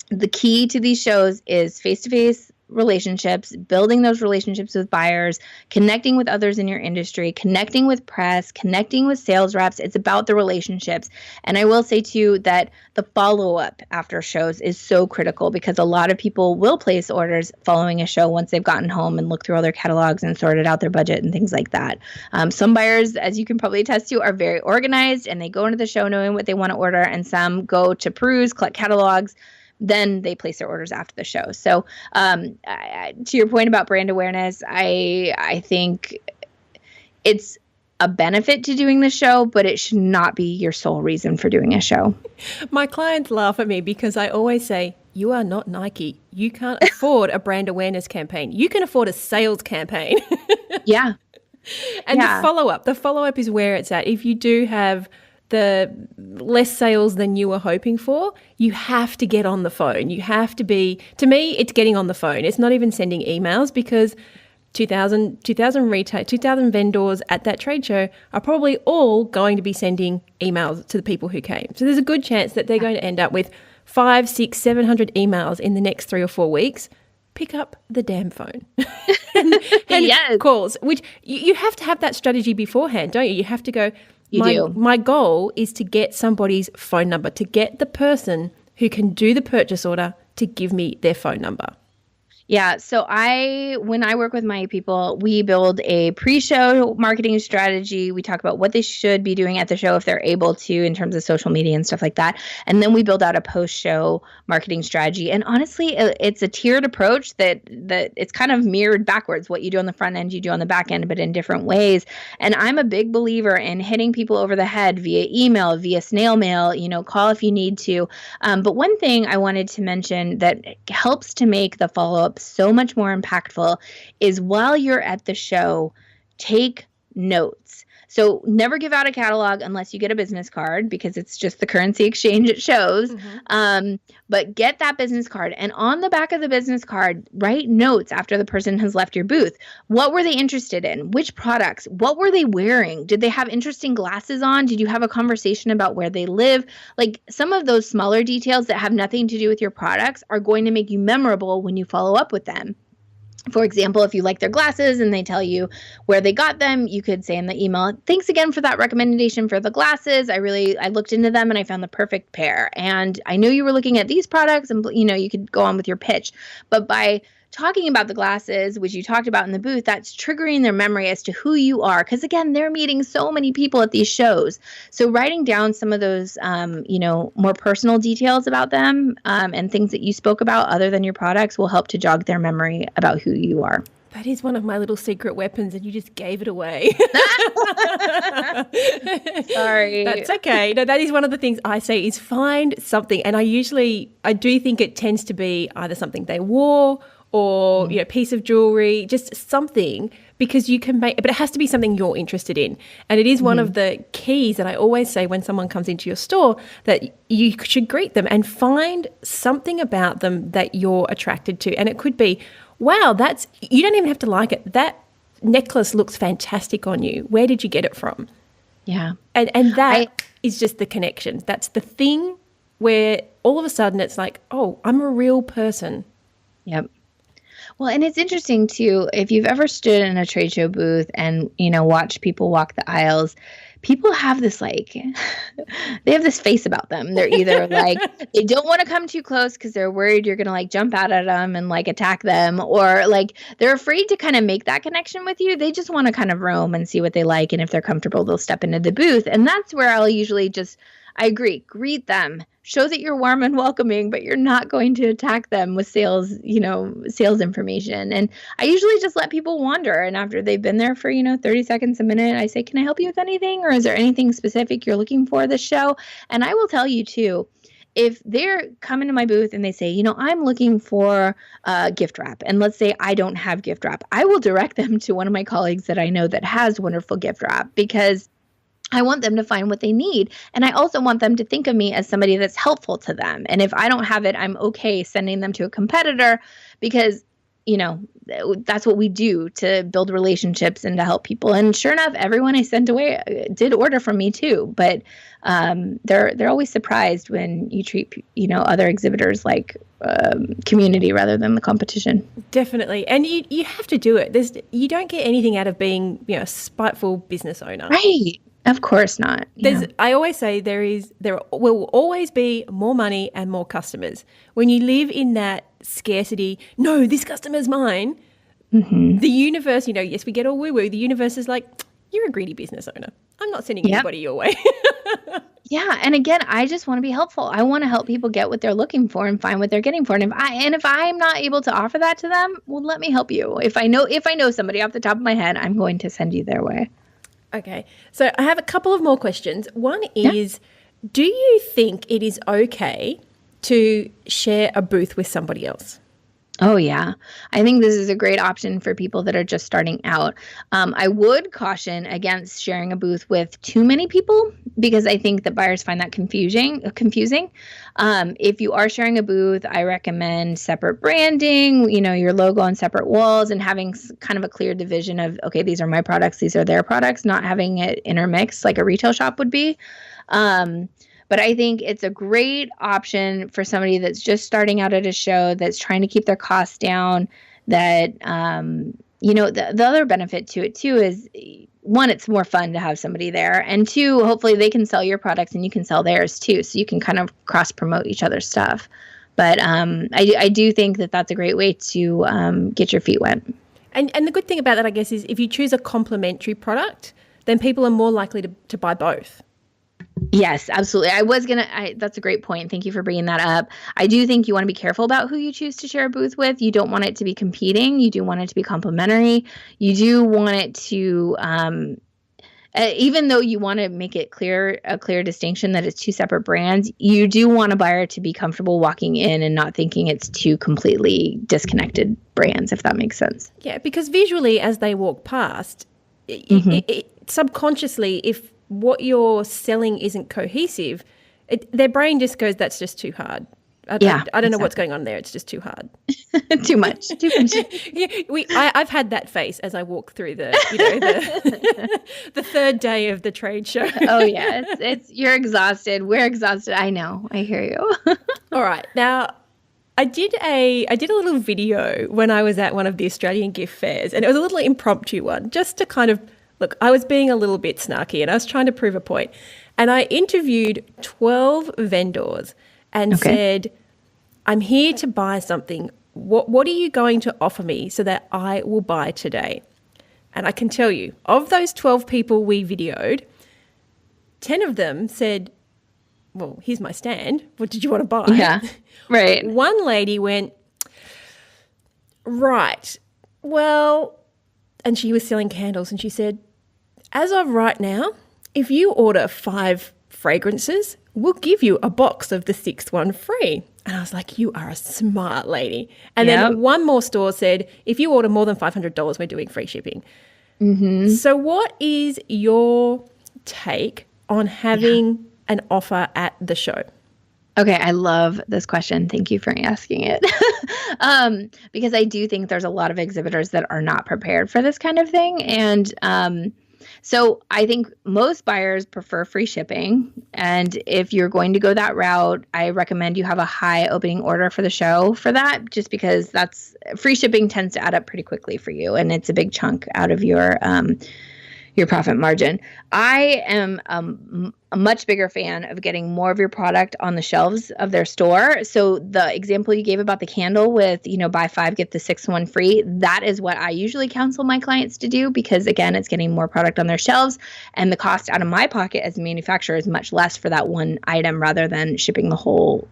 the key to these shows is face-to-face relationships, building those relationships with buyers, connecting with others in your industry, connecting with press, connecting with sales reps. It's about the relationships. And I will say too that the follow-up after shows is so critical, because a lot of people will place orders following a show once they've gotten home and looked through all their catalogs and sorted out their budget and things like that. Some buyers, as you can probably attest to, are very organized and they go into the show knowing what they want to order, and some go to peruse, collect catalogs, then they place their orders after the show. So to your point about brand awareness, I think it's a benefit to doing the show, but it should not be your sole reason for doing a show. My clients laugh at me because I always say, you are not Nike. You can't afford a brand awareness campaign. You can afford a sales campaign. Yeah. And the follow-up is where it's at. If you do have the less sales than you were hoping for, you have to get on the phone. You have to be, to me, it's getting on the phone. It's not even sending emails, because 2,000 vendors at that trade show are probably all going to be sending emails to the people who came. So there's a good chance that they're going to end up with 500, 600, 700 emails in the next 3 or 4 weeks. Pick up the damn phone and yes. Calls, which you have to have that strategy beforehand, don't you? You have to go, my goal is to get somebody's phone number, to get the person who can do the purchase order to give me their phone number. Yeah. So when I work with my people, we build a pre-show marketing strategy. We talk about what they should be doing at the show if they're able to, in terms of social media and stuff like that. And then we build out a post-show marketing strategy. And honestly, it's a tiered approach that it's kind of mirrored backwards. What you do on the front end, you do on the back end, but in different ways. And I'm a big believer in hitting people over the head via email, via snail mail, call if you need to. But one thing I wanted to mention that helps to make the follow-up so much more impactful is, while you're at the show, take notes. So never give out a catalog unless you get a business card, because it's just the currency exchange it shows. Mm-hmm. But get that business card, and on the back of the business card, write notes after the person has left your booth. What were they interested in? Which products? What were they wearing? Did they have interesting glasses on? Did you have a conversation about where they live? Like, some of those smaller details that have nothing to do with your products are going to make you memorable when you follow up with them. For example, if you like their glasses and they tell you where they got them, you could say in the email, thanks again for that recommendation for the glasses. I looked into them and I found the perfect pair. And I knew you were looking at these products, and you could go on with your pitch. But by talking about the glasses, which you talked about in the booth, that's triggering their memory as to who you are. Because again, they're meeting so many people at these shows. So writing down some of those, more personal details about them and things that you spoke about other than your products will help to jog their memory about who you are. That is one of my little secret weapons, and you just gave it away. Sorry. That's okay. No, that is one of the things I say is find something. And I do think it tends to be either something they wore or piece of jewelry, just something, because you can make, but it has to be something you're interested in. And it is one of the keys that I always say when someone comes into your store, that you should greet them and find something about them that you're attracted to. And it could be, wow, you don't even have to like it. That necklace looks fantastic on you. Where did you get it from? Yeah. And that is just the connection. That's the thing where all of a sudden it's like, oh, I'm a real person. Yep. Well, and it's interesting too, if you've ever stood in a trade show booth and, watched people walk the aisles, people have this they have this face about them. They're either they don't want to come too close because they're worried you're going to jump out at them and attack them, or they're afraid to kind of make that connection with you. They just want to kind of roam and see what they like. And if they're comfortable, they'll step into the booth. And that's where I'll usually I agree, greet them, show that you're warm and welcoming, but you're not going to attack them with sales information. And I usually just let people wander. And after they've been there for, 30 seconds, a minute, I say, can I help you with anything? Or is there anything specific you're looking for this show? And I will tell you too, if they're coming to my booth and they say, I'm looking for gift wrap, and let's say I don't have gift wrap, I will direct them to one of my colleagues that I know that has wonderful gift wrap, because I want them to find what they need. And I also want them to think of me as somebody that's helpful to them. And if I don't have it, I'm okay sending them to a competitor, because, that's what we do to build relationships and to help people. And sure enough, everyone I sent away did order from me too. But they're always surprised when you treat, other exhibitors like community rather than the competition. Definitely. And you have to do it. You don't get anything out of being, a spiteful business owner. Right. Of course not. Yeah. I always say there will always be more money and more customers. When you live in that scarcity, no, this customer's mine, the universe, yes, we get all woo-woo. The universe is like, you're a greedy business owner. I'm not sending anybody your way. Yeah. And again, I just want to be helpful. I want to help people get what they're looking for and find what they're getting for. And if I'm not able to offer that to them, well, let me help you. If I know somebody off the top of my head, I'm going to send you their way. Okay. So I have a couple of more questions. One is, do you think it is okay to share a booth with somebody else? Oh, yeah. I think this is a great option for people that are just starting out. I would caution against sharing a booth with too many people, because I think that buyers find that confusing. If you are sharing a booth, I recommend separate branding, your logo on separate walls, and having kind of a clear division of, okay, these are my products, these are their products, not having it intermixed like a retail shop would be. But I think it's a great option for somebody that's just starting out at a show, that's trying to keep their costs down, that, the other benefit to it too is, one, it's more fun to have somebody there. And two, hopefully they can sell your products and you can sell theirs too. So you can kind of cross promote each other's stuff. But I do think that that's a great way to get your feet wet. And the good thing about that, I guess, is if you choose a complementary product, then people are more likely to buy both. Yes, absolutely. That's a great point. Thank you for bringing that up. I do think you want to be careful about who you choose to share a booth with. You don't want it to be competing. You do want it to be complementary. You do want it to, even though you want to make it a clear distinction that it's two separate brands, you do want a buyer to be comfortable walking in and not thinking it's two completely disconnected brands, if that makes sense. Yeah, because visually as they walk past, subconsciously, if what you're selling isn't cohesive, their brain just goes, that's just too hard. I don't know what's going on there. It's just too hard. Too much. I've had that face as I walk through the the third day of the trade show. Oh yeah, you're exhausted. We're exhausted. I know. I hear you. All right, now I did a little video when I was at one of the Australian gift fairs, and it was a little impromptu one, just to kind of look. I was being a little bit snarky, and I was trying to prove a point. And I interviewed 12 vendors and said, I'm here to buy something. What are you going to offer me so that I will buy today? And I can tell you, of those 12 people we videoed, 10 of them said, well, here's my stand. What did you want to buy? Yeah, right. One lady went, right, well, and she was selling candles, and she said, as of right now, if you order 5 fragrances, we'll give you a box of the 6th one free. And I was like, you are a smart lady. And then one more store said, if you order more than $500, we're doing free shipping. So what is your take on having an offer at the show? Okay, I love this question. Thank you for asking it. Because I do think there's a lot of exhibitors that are not prepared for this kind of thing. And so I think most buyers prefer free shipping. And if you're going to go that route, I recommend you have a high opening order for the show for that, just because that's free shipping tends to add up pretty quickly for you. And it's a big chunk out of your profit margin. I am a much bigger fan of getting more of your product on the shelves of their store. So the example you gave about the candle with, buy 5, get the 6th one free, that is what I usually counsel my clients to do, because again, it's getting more product on their shelves, and the cost out of my pocket as a manufacturer is much less for that one item rather than shipping the whole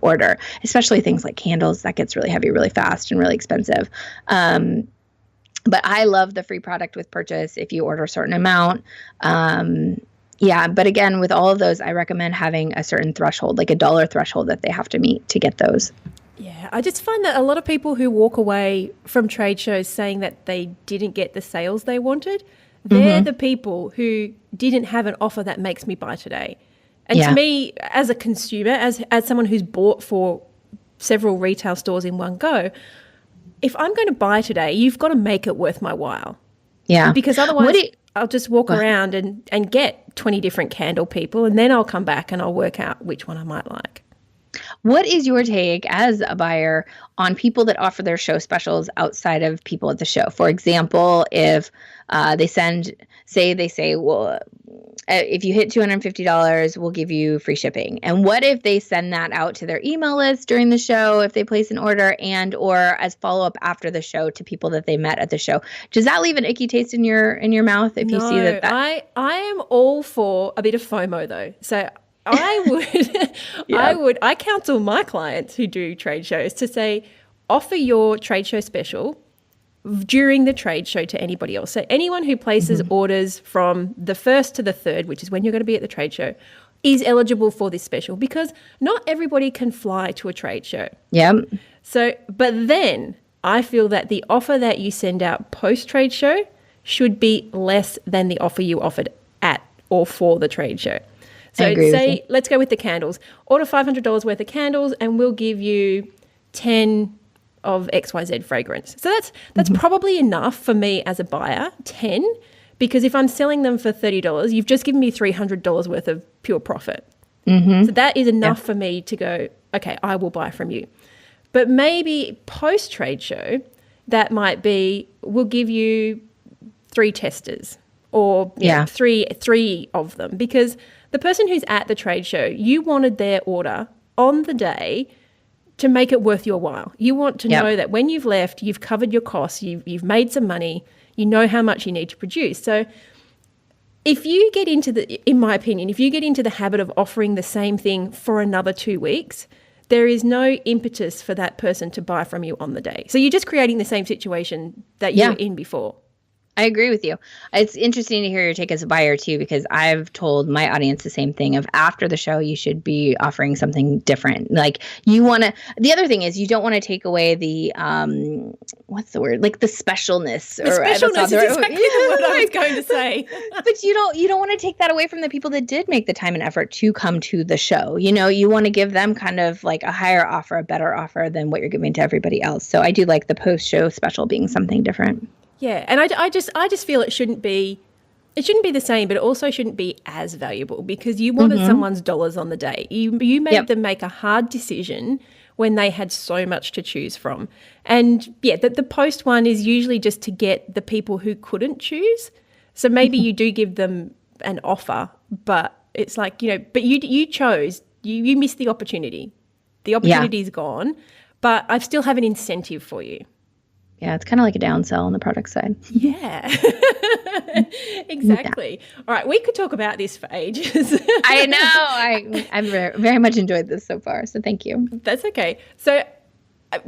order, especially things like candles. That gets really heavy really fast and really expensive. But I love the free product with purchase if you order a certain amount. But again, with all of those, I recommend having a certain threshold, like a dollar threshold that they have to meet to get those. Yeah, I just find that a lot of people who walk away from trade shows saying that they didn't get the sales they wanted, they're the people who didn't have an offer that makes me buy today. And to me, as a consumer, as someone who's bought for several retail stores in one go, if I'm going to buy today, you've got to make it worth my while. Yeah. Because otherwise I'll just walk around and get 20 different candle people, and then I'll come back and I'll work out which one I might like. What is your take as a buyer on people that offer their show specials outside of people at the show? For example, if they say, well, if you hit $250, we'll give you free shipping. And what if they send that out to their email list during the show, if they place an order, and or as follow-up after the show to people that they met at the show? Does that leave an icky taste in your mouth if you see that? I am all for a bit of FOMO though. So I would I counsel my clients who do trade shows to say, offer your trade show special during the trade show to anybody else. So anyone who places orders from the 1st to the 3rd, which is when you're going to be at the trade show, is eligible for this special, because not everybody can fly to a trade show. Yeah. So, but then I feel that the offer that you send out post-trade show should be less than the offer you offered at or for the trade show. So say, let's go with the candles. Order $500 worth of candles and we'll give you 10 of XYZ fragrance. So that's probably enough for me as a buyer, 10, because if I'm selling them for $30, you've just given me $300 worth of pure profit. So that is enough for me to go, okay, I will buy from you. But maybe post-trade show, that might be, we'll give you 3 testers or three of them, because the person who's at the trade show, you wanted their order on the day to make it worth your while. You want to know that when you've left, you've covered your costs, you've made some money, you know how much you need to produce. So if you get into in my opinion, if you get into the habit of offering the same thing for another 2 weeks, there is no impetus for that person to buy from you on the day. So you're just creating the same situation that you were in before. I agree with you. It's interesting to hear your take as a buyer too, because I've told my audience the same thing of after the show, you should be offering something different. Like the other thing is you don't want to take away the, what's the word? Like the specialness. The specialness is exactly what I was going to say. But you don't want to take that away from the people that did make the time and effort to come to the show. You want to give them kind of like a higher offer, a better offer than what you're giving to everybody else. So I do like the post-show special being something different. Yeah, and I just feel it shouldn't be the same, but it also shouldn't be as valuable, because you wanted someone's dollars on the day. You made them make a hard decision when they had so much to choose from. And the post one is usually just to get the people who couldn't choose. So maybe you do give them an offer, but it's like, but you chose, you missed the opportunity. The opportunity's gone, but I still have an incentive for you. Yeah, it's kind of like a downsell on the product side. Yeah, exactly. Yeah. All right, we could talk about this for ages. I know. I've very much enjoyed this so far, so thank you. That's okay. So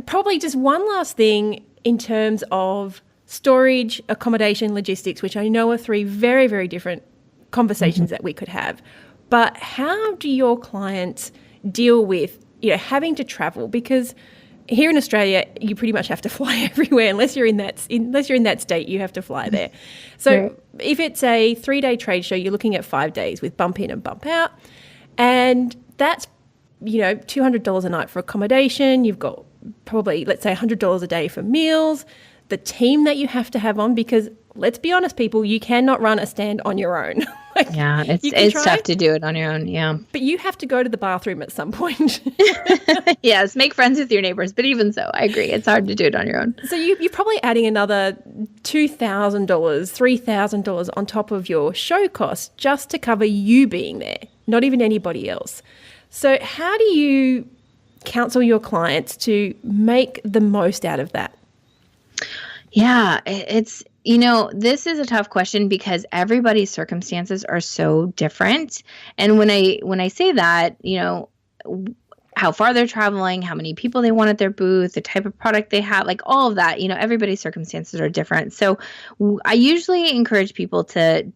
probably just one last thing in terms of storage, accommodation, logistics, which I know are 3 very, very different conversations that we could have. But how do your clients deal with having to travel, because here in Australia, you pretty much have to fly everywhere unless you're in that state. You have to fly there. So if it's a 3-day trade show, you're looking at 5 days with bump in and bump out, and that's $200 a night for accommodation. You've got probably, let's say, $100 a day for meals. The team that you have to have on, because let's be honest, people, you cannot run a stand on your own. It's tough to do it on your own. Yeah. But you have to go to the bathroom at some point. Yes. Make friends with your neighbors. But even so, I agree. It's hard to do it on your own. So you're probably adding another $2,000, $3,000 on top of your show costs just to cover you being there, not even anybody else. So how do you counsel your clients to make the most out of that? Yeah, it's, this is a tough question because everybody's circumstances are so different. And when I say that, how far they're traveling, how many people they want at their booth, the type of product they have, like all of that, everybody's circumstances are different. So I usually encourage people to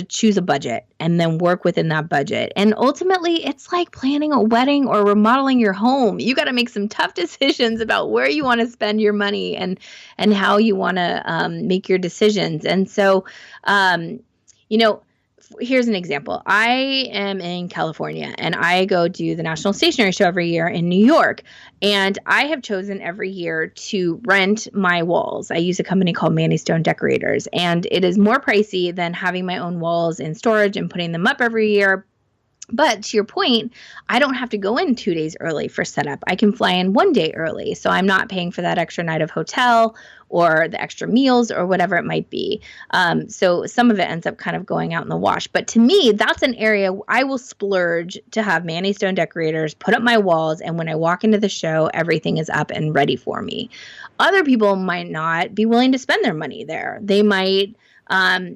choose a budget and then work within that budget. And ultimately, it's like planning a wedding or remodeling your home. You got to make some tough decisions about where you want to spend your money and how you want to make your decisions. And so, here's an example. I am in California and I go do the National Stationery Show every year in New York. And I have chosen every year to rent my walls. I use a company called Manny Stone Decorators, and it is more pricey than having my own walls in storage and putting them up every year. But to your point, I don't have to go in 2 days early for setup. I can fly in 1 day early. So I'm not paying for that extra night of hotel or the extra meals or whatever it might be. So some of it ends up kind of going out in the wash. But to me, that's an area I will splurge to have Manny Stone Decorators put up my walls. And when I walk into the show, everything is up and ready for me. Other people might not be willing to spend their money there. They might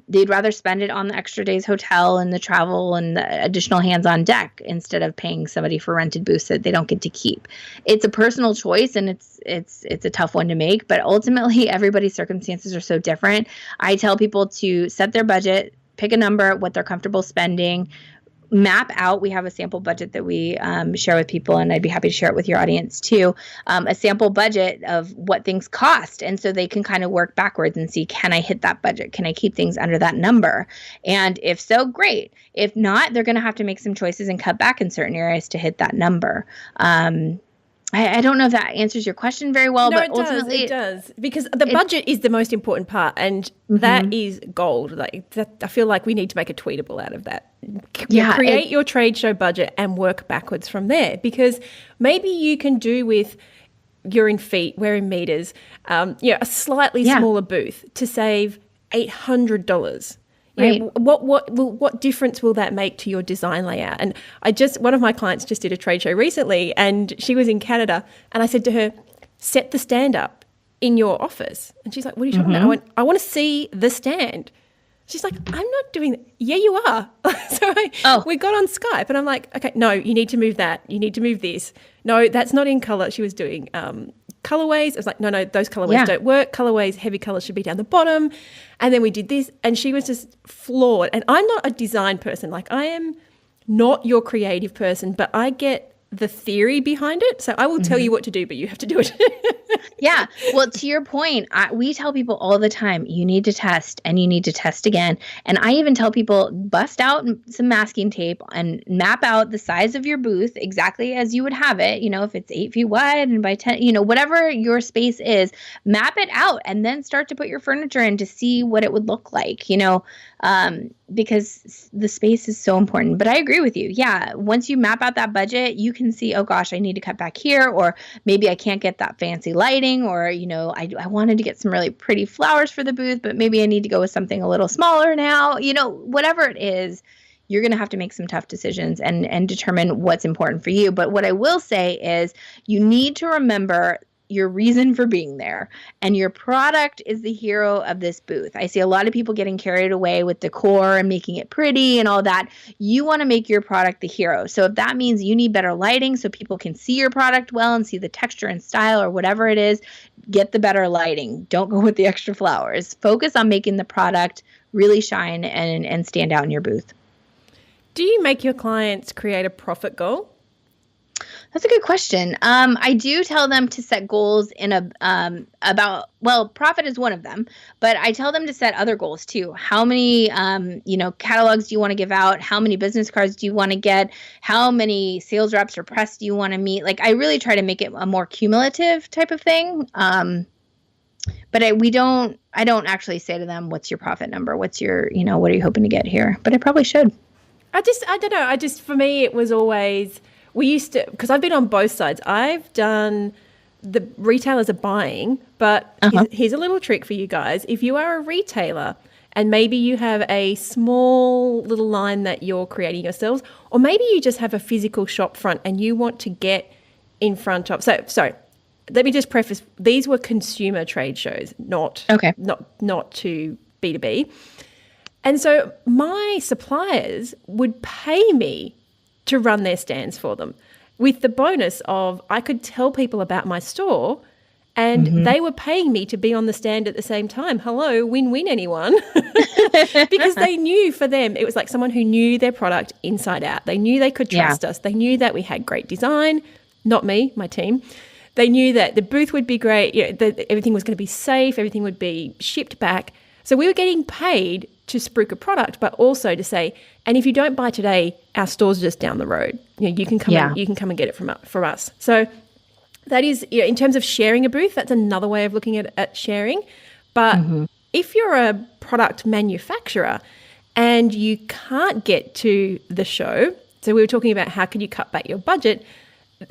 they'd rather spend it on the extra day's hotel and the travel and the additional hands on deck instead of paying somebody for rented booths that they don't get to keep. It's a personal choice, and it's a tough one to make, but ultimately everybody's circumstances are so different. I tell people to set their budget, pick a number, what they're comfortable spending, map out. We have a sample budget that we share with people, and I'd be happy to share it with your audience too. A sample budget of what things cost. And so they can kind of work backwards and see, can I hit that budget? Can I keep things under that number? And if so, great. If not, they're going to have to make some choices and cut back in certain areas to hit that number. I don't know if that answers your question very well, no, but ultimately it does, because the budget is the most important part, and that is gold. Like that, I feel like we need to make a tweetable out of that. Create your trade show budget and work backwards from there, because maybe you can do with, you're in feet, we're in meters, a slightly smaller booth to save $800. Right. What difference will that make to your design layout? And one of my clients just did a trade show recently, and she was in Canada, and I said to her, set the stand up in your office. And she's like, what are you talking about? I went, I want to see the stand. She's like, I'm not doing that. Yeah, you are. So we got on Skype, and I'm like, okay, no, you need to move that. You need to move this. No, that's not in color. She was doing colorways. I was like, no, those colorways don't work. Colorways, heavy colors should be down the bottom. And then we did this, and she was just floored. And I'm not a design person. Like, I am not your creative person, but I get the theory behind it. So I will tell you what to do, but you have to do it. Yeah. Well, to your point, we tell people all the time, you need to test and you need to test again. And I even tell people, bust out some masking tape and map out the size of your booth exactly as you would have it. If it's 8 feet wide and by 10, whatever your space is, map it out and then start to put your furniture in to see what it would look like, because the space is so important. But I agree with you. Yeah. Once you map out that budget, you can see, oh gosh, I need to cut back here, or maybe I can't get that fancy lighting, or, I wanted to get some really pretty flowers for the booth, but maybe I need to go with something a little smaller now, whatever it is, you're going to have to make some tough decisions and determine what's important for you. But what I will say is you need to remember your reason for being there, and your product is the hero of this booth. I see a lot of people getting carried away with decor and making it pretty and all that. You want to make your product the hero. So if that means you need better lighting so people can see your product well and see the texture and style or whatever it is, get the better lighting. Don't go with the extra flowers. Focus on making the product really shine and stand out in your booth. Do you make your clients create a profit goal? That's a good question. I do tell them to set goals in profit is one of them, but I tell them to set other goals too. How many, catalogs do you want to give out? How many business cards do you want to get? How many sales reps or press do you want to meet? Like, I really try to make it a more cumulative type of thing. But I don't actually say to them, what's your profit number? What's your, what are you hoping to get here? But I probably should. I don't know. For me, it was always, we used to, because I've been on both sides. I've done the retailers are buying, but here's a little trick for you guys. If you are a retailer and maybe you have a small little line that you're creating yourselves, or maybe you just have a physical shop front and you want to get in front of, so let me just preface, these were consumer trade shows, not to B2B. And so my suppliers would pay me to run their stands for them, with the bonus of I could tell people about my store and they were paying me to be on the stand at the same time. Hello, win-win, anyone? Because they knew for them, it was like someone who knew their product inside out. They knew they could trust us. They knew that we had great design, not me, my team. They knew that the booth would be great, that everything was going to be safe, everything would be shipped back. So we were getting paid to spruik a product, but also to say, and if you don't buy today, our store's just down the road. You can come and get it from us. So that is, in terms of sharing a booth, that's another way of looking at sharing. But if you're a product manufacturer and you can't get to the show, so we were talking about how can you cut back your budget.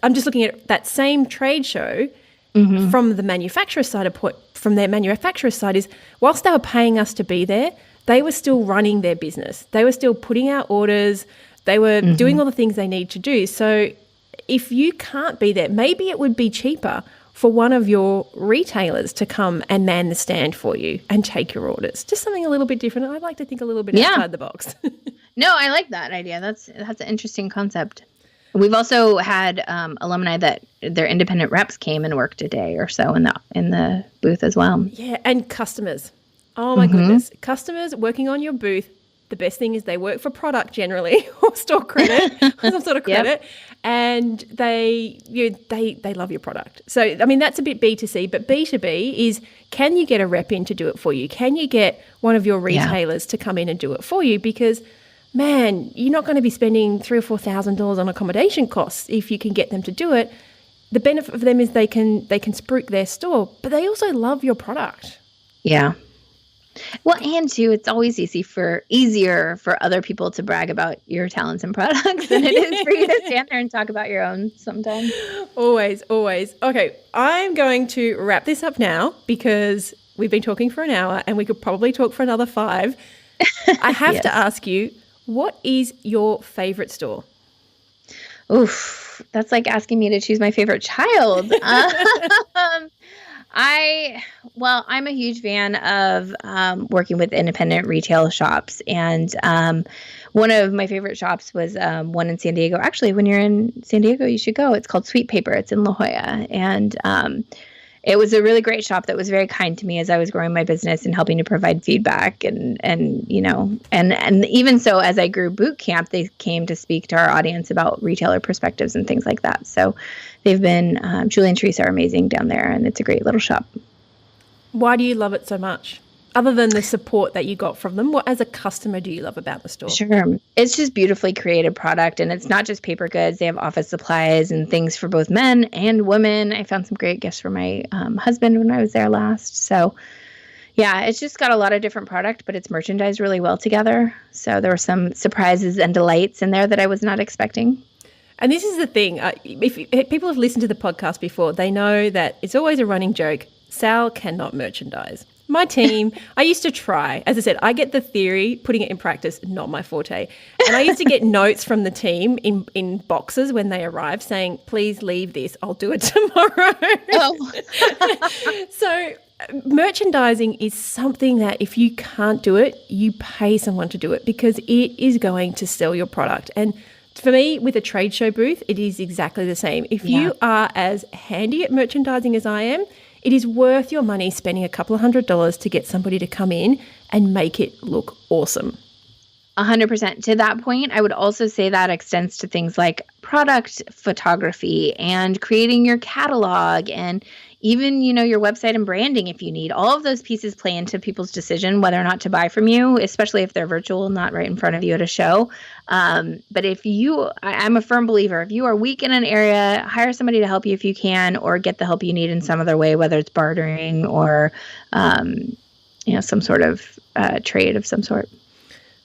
I'm just looking at that same trade show from the manufacturer side from their manufacturer side is, whilst they were paying us to be there, they were still running their business. They were still putting out orders. They were doing all the things they need to do. So if you can't be there, maybe it would be cheaper for one of your retailers to come and man the stand for you and take your orders. Just something a little bit different. I'd like to think a little bit outside the box. No, I like that idea. That's an interesting concept. We've also had alumni that their independent reps came and worked a day or so in the booth as well. Yeah, and customers. Oh my goodness. Customers working on your booth, the best thing is they work for product generally or store credit or some sort of credit. And they love your product. So, I mean, that's a bit B2C, but B2B is, can you get a rep in to do it for you? Can you get one of your retailers to come in and do it for you? Because, man, you're not going to be spending $3,000 or $4,000 on accommodation costs if you can get them to do it. The benefit for them is they can spruik their store, but they also love your product. Yeah. Well, and too, it's always easier for other people to brag about your talents and products than it is for you to stand there and talk about your own sometimes. Always. Okay, I'm going to wrap this up now because we've been talking for an hour and we could probably talk for another 5. I have to ask you, what is your favorite store? Oof, that's like asking me to choose my favorite child. I'm a huge fan of working with independent retail shops. And one of my favorite shops was one in San Diego. Actually, when you're in San Diego, you should go. It's called Sweet Paper. It's in La Jolla. And it was a really great shop that was very kind to me as I was growing my business and helping to provide feedback. And even so, as I grew boot camp, they came to speak to our audience about retailer perspectives and things like that. So they've been, Julie and Teresa are amazing down there, and it's a great little shop. Why do you love it so much? Other than the support that you got from them, what as a customer do you love about the store? Sure. It's just beautifully created product, and it's not just paper goods. They have office supplies and things for both men and women. I found some great gifts for my husband when I was there last. So yeah, it's just got a lot of different product, but it's merchandised really well together. So there were some surprises and delights in there that I was not expecting. And this is the thing. If people have listened to the podcast before, they know that it's always a running joke. Sal cannot merchandise. My team, I used to try. As I said, I get the theory, putting it in practice, not my forte. And I used to get notes from the team in boxes when they arrived saying, please leave this, I'll do it tomorrow. Oh. So merchandising is something that if you can't do it, you pay someone to do it because it is going to sell your product. And for me, with a trade show booth, it is exactly the same. If you are as handy at merchandising as I am, it is worth your money spending a couple of $100s to get somebody to come in and make it look awesome. 100%. To that point, I would also say that extends to things like product photography and creating your catalog and even, your website and branding if you need. All of those pieces play into people's decision whether or not to buy from you, especially if they're virtual, not right in front of you at a show. But I'm a firm believer, if you are weak in an area, hire somebody to help you if you can, or get the help you need in some other way, whether it's bartering or, some sort of trade of some sort.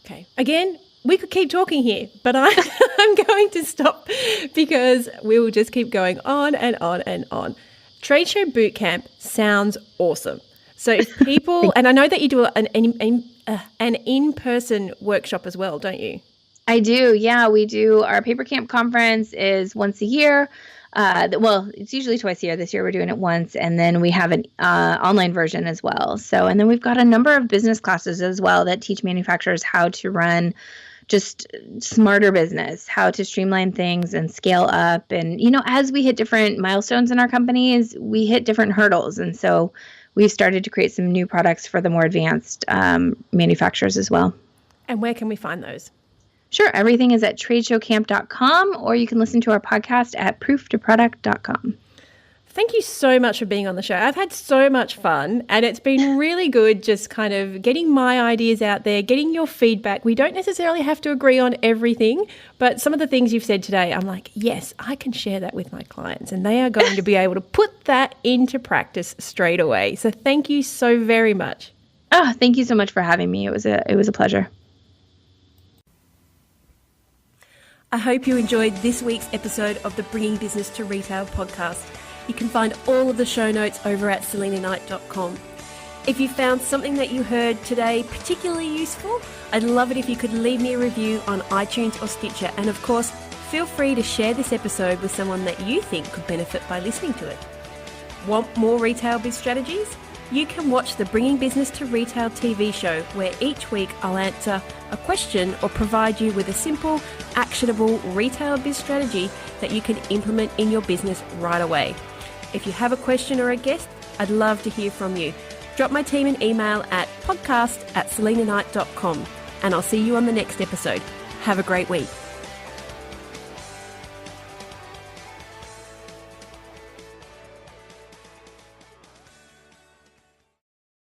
Okay. Again, we could keep talking here, but I'm going to stop because we will just keep going on and on and on. Trade Show Bootcamp sounds awesome. So if people, and I know that you do an in-person workshop as well, don't you? I do. Yeah, we do. Our Paper Camp conference is once a year. It's usually twice a year. This year we're doing it once, and then we have an online version as well. And then we've got a number of business classes as well that teach manufacturers how to run just smarter business, how to streamline things and scale up. And, as we hit different milestones in our companies, we hit different hurdles. And so we've started to create some new products for the more advanced manufacturers as well. And where can we find those? Sure. Everything is at tradeshowcamp.com, or you can listen to our podcast at prooftoproduct.com. Thank you so much for being on the show. I've had so much fun, and it's been really good just kind of getting my ideas out there, getting your feedback. We don't necessarily have to agree on everything, but some of the things you've said today, I'm like, yes, I can share that with my clients, and they are going to be able to put that into practice straight away. So thank you so very much. Oh, thank you so much for having me. It was a pleasure. I hope you enjoyed this week's episode of the Bringing Business to Retail podcast. You can find all of the show notes over at selinaknight.com. If you found something that you heard today particularly useful, I'd love it if you could leave me a review on iTunes or Stitcher. And of course, feel free to share this episode with someone that you think could benefit by listening to it. Want more retail biz strategies? You can watch the Bringing Business to Retail TV show, where each week I'll answer a question or provide you with a simple, actionable retail biz strategy that you can implement in your business right away. If you have a question or a guest, I'd love to hear from you. Drop my team an email at podcast@selinaknight.com, and I'll see you on the next episode. Have a great week.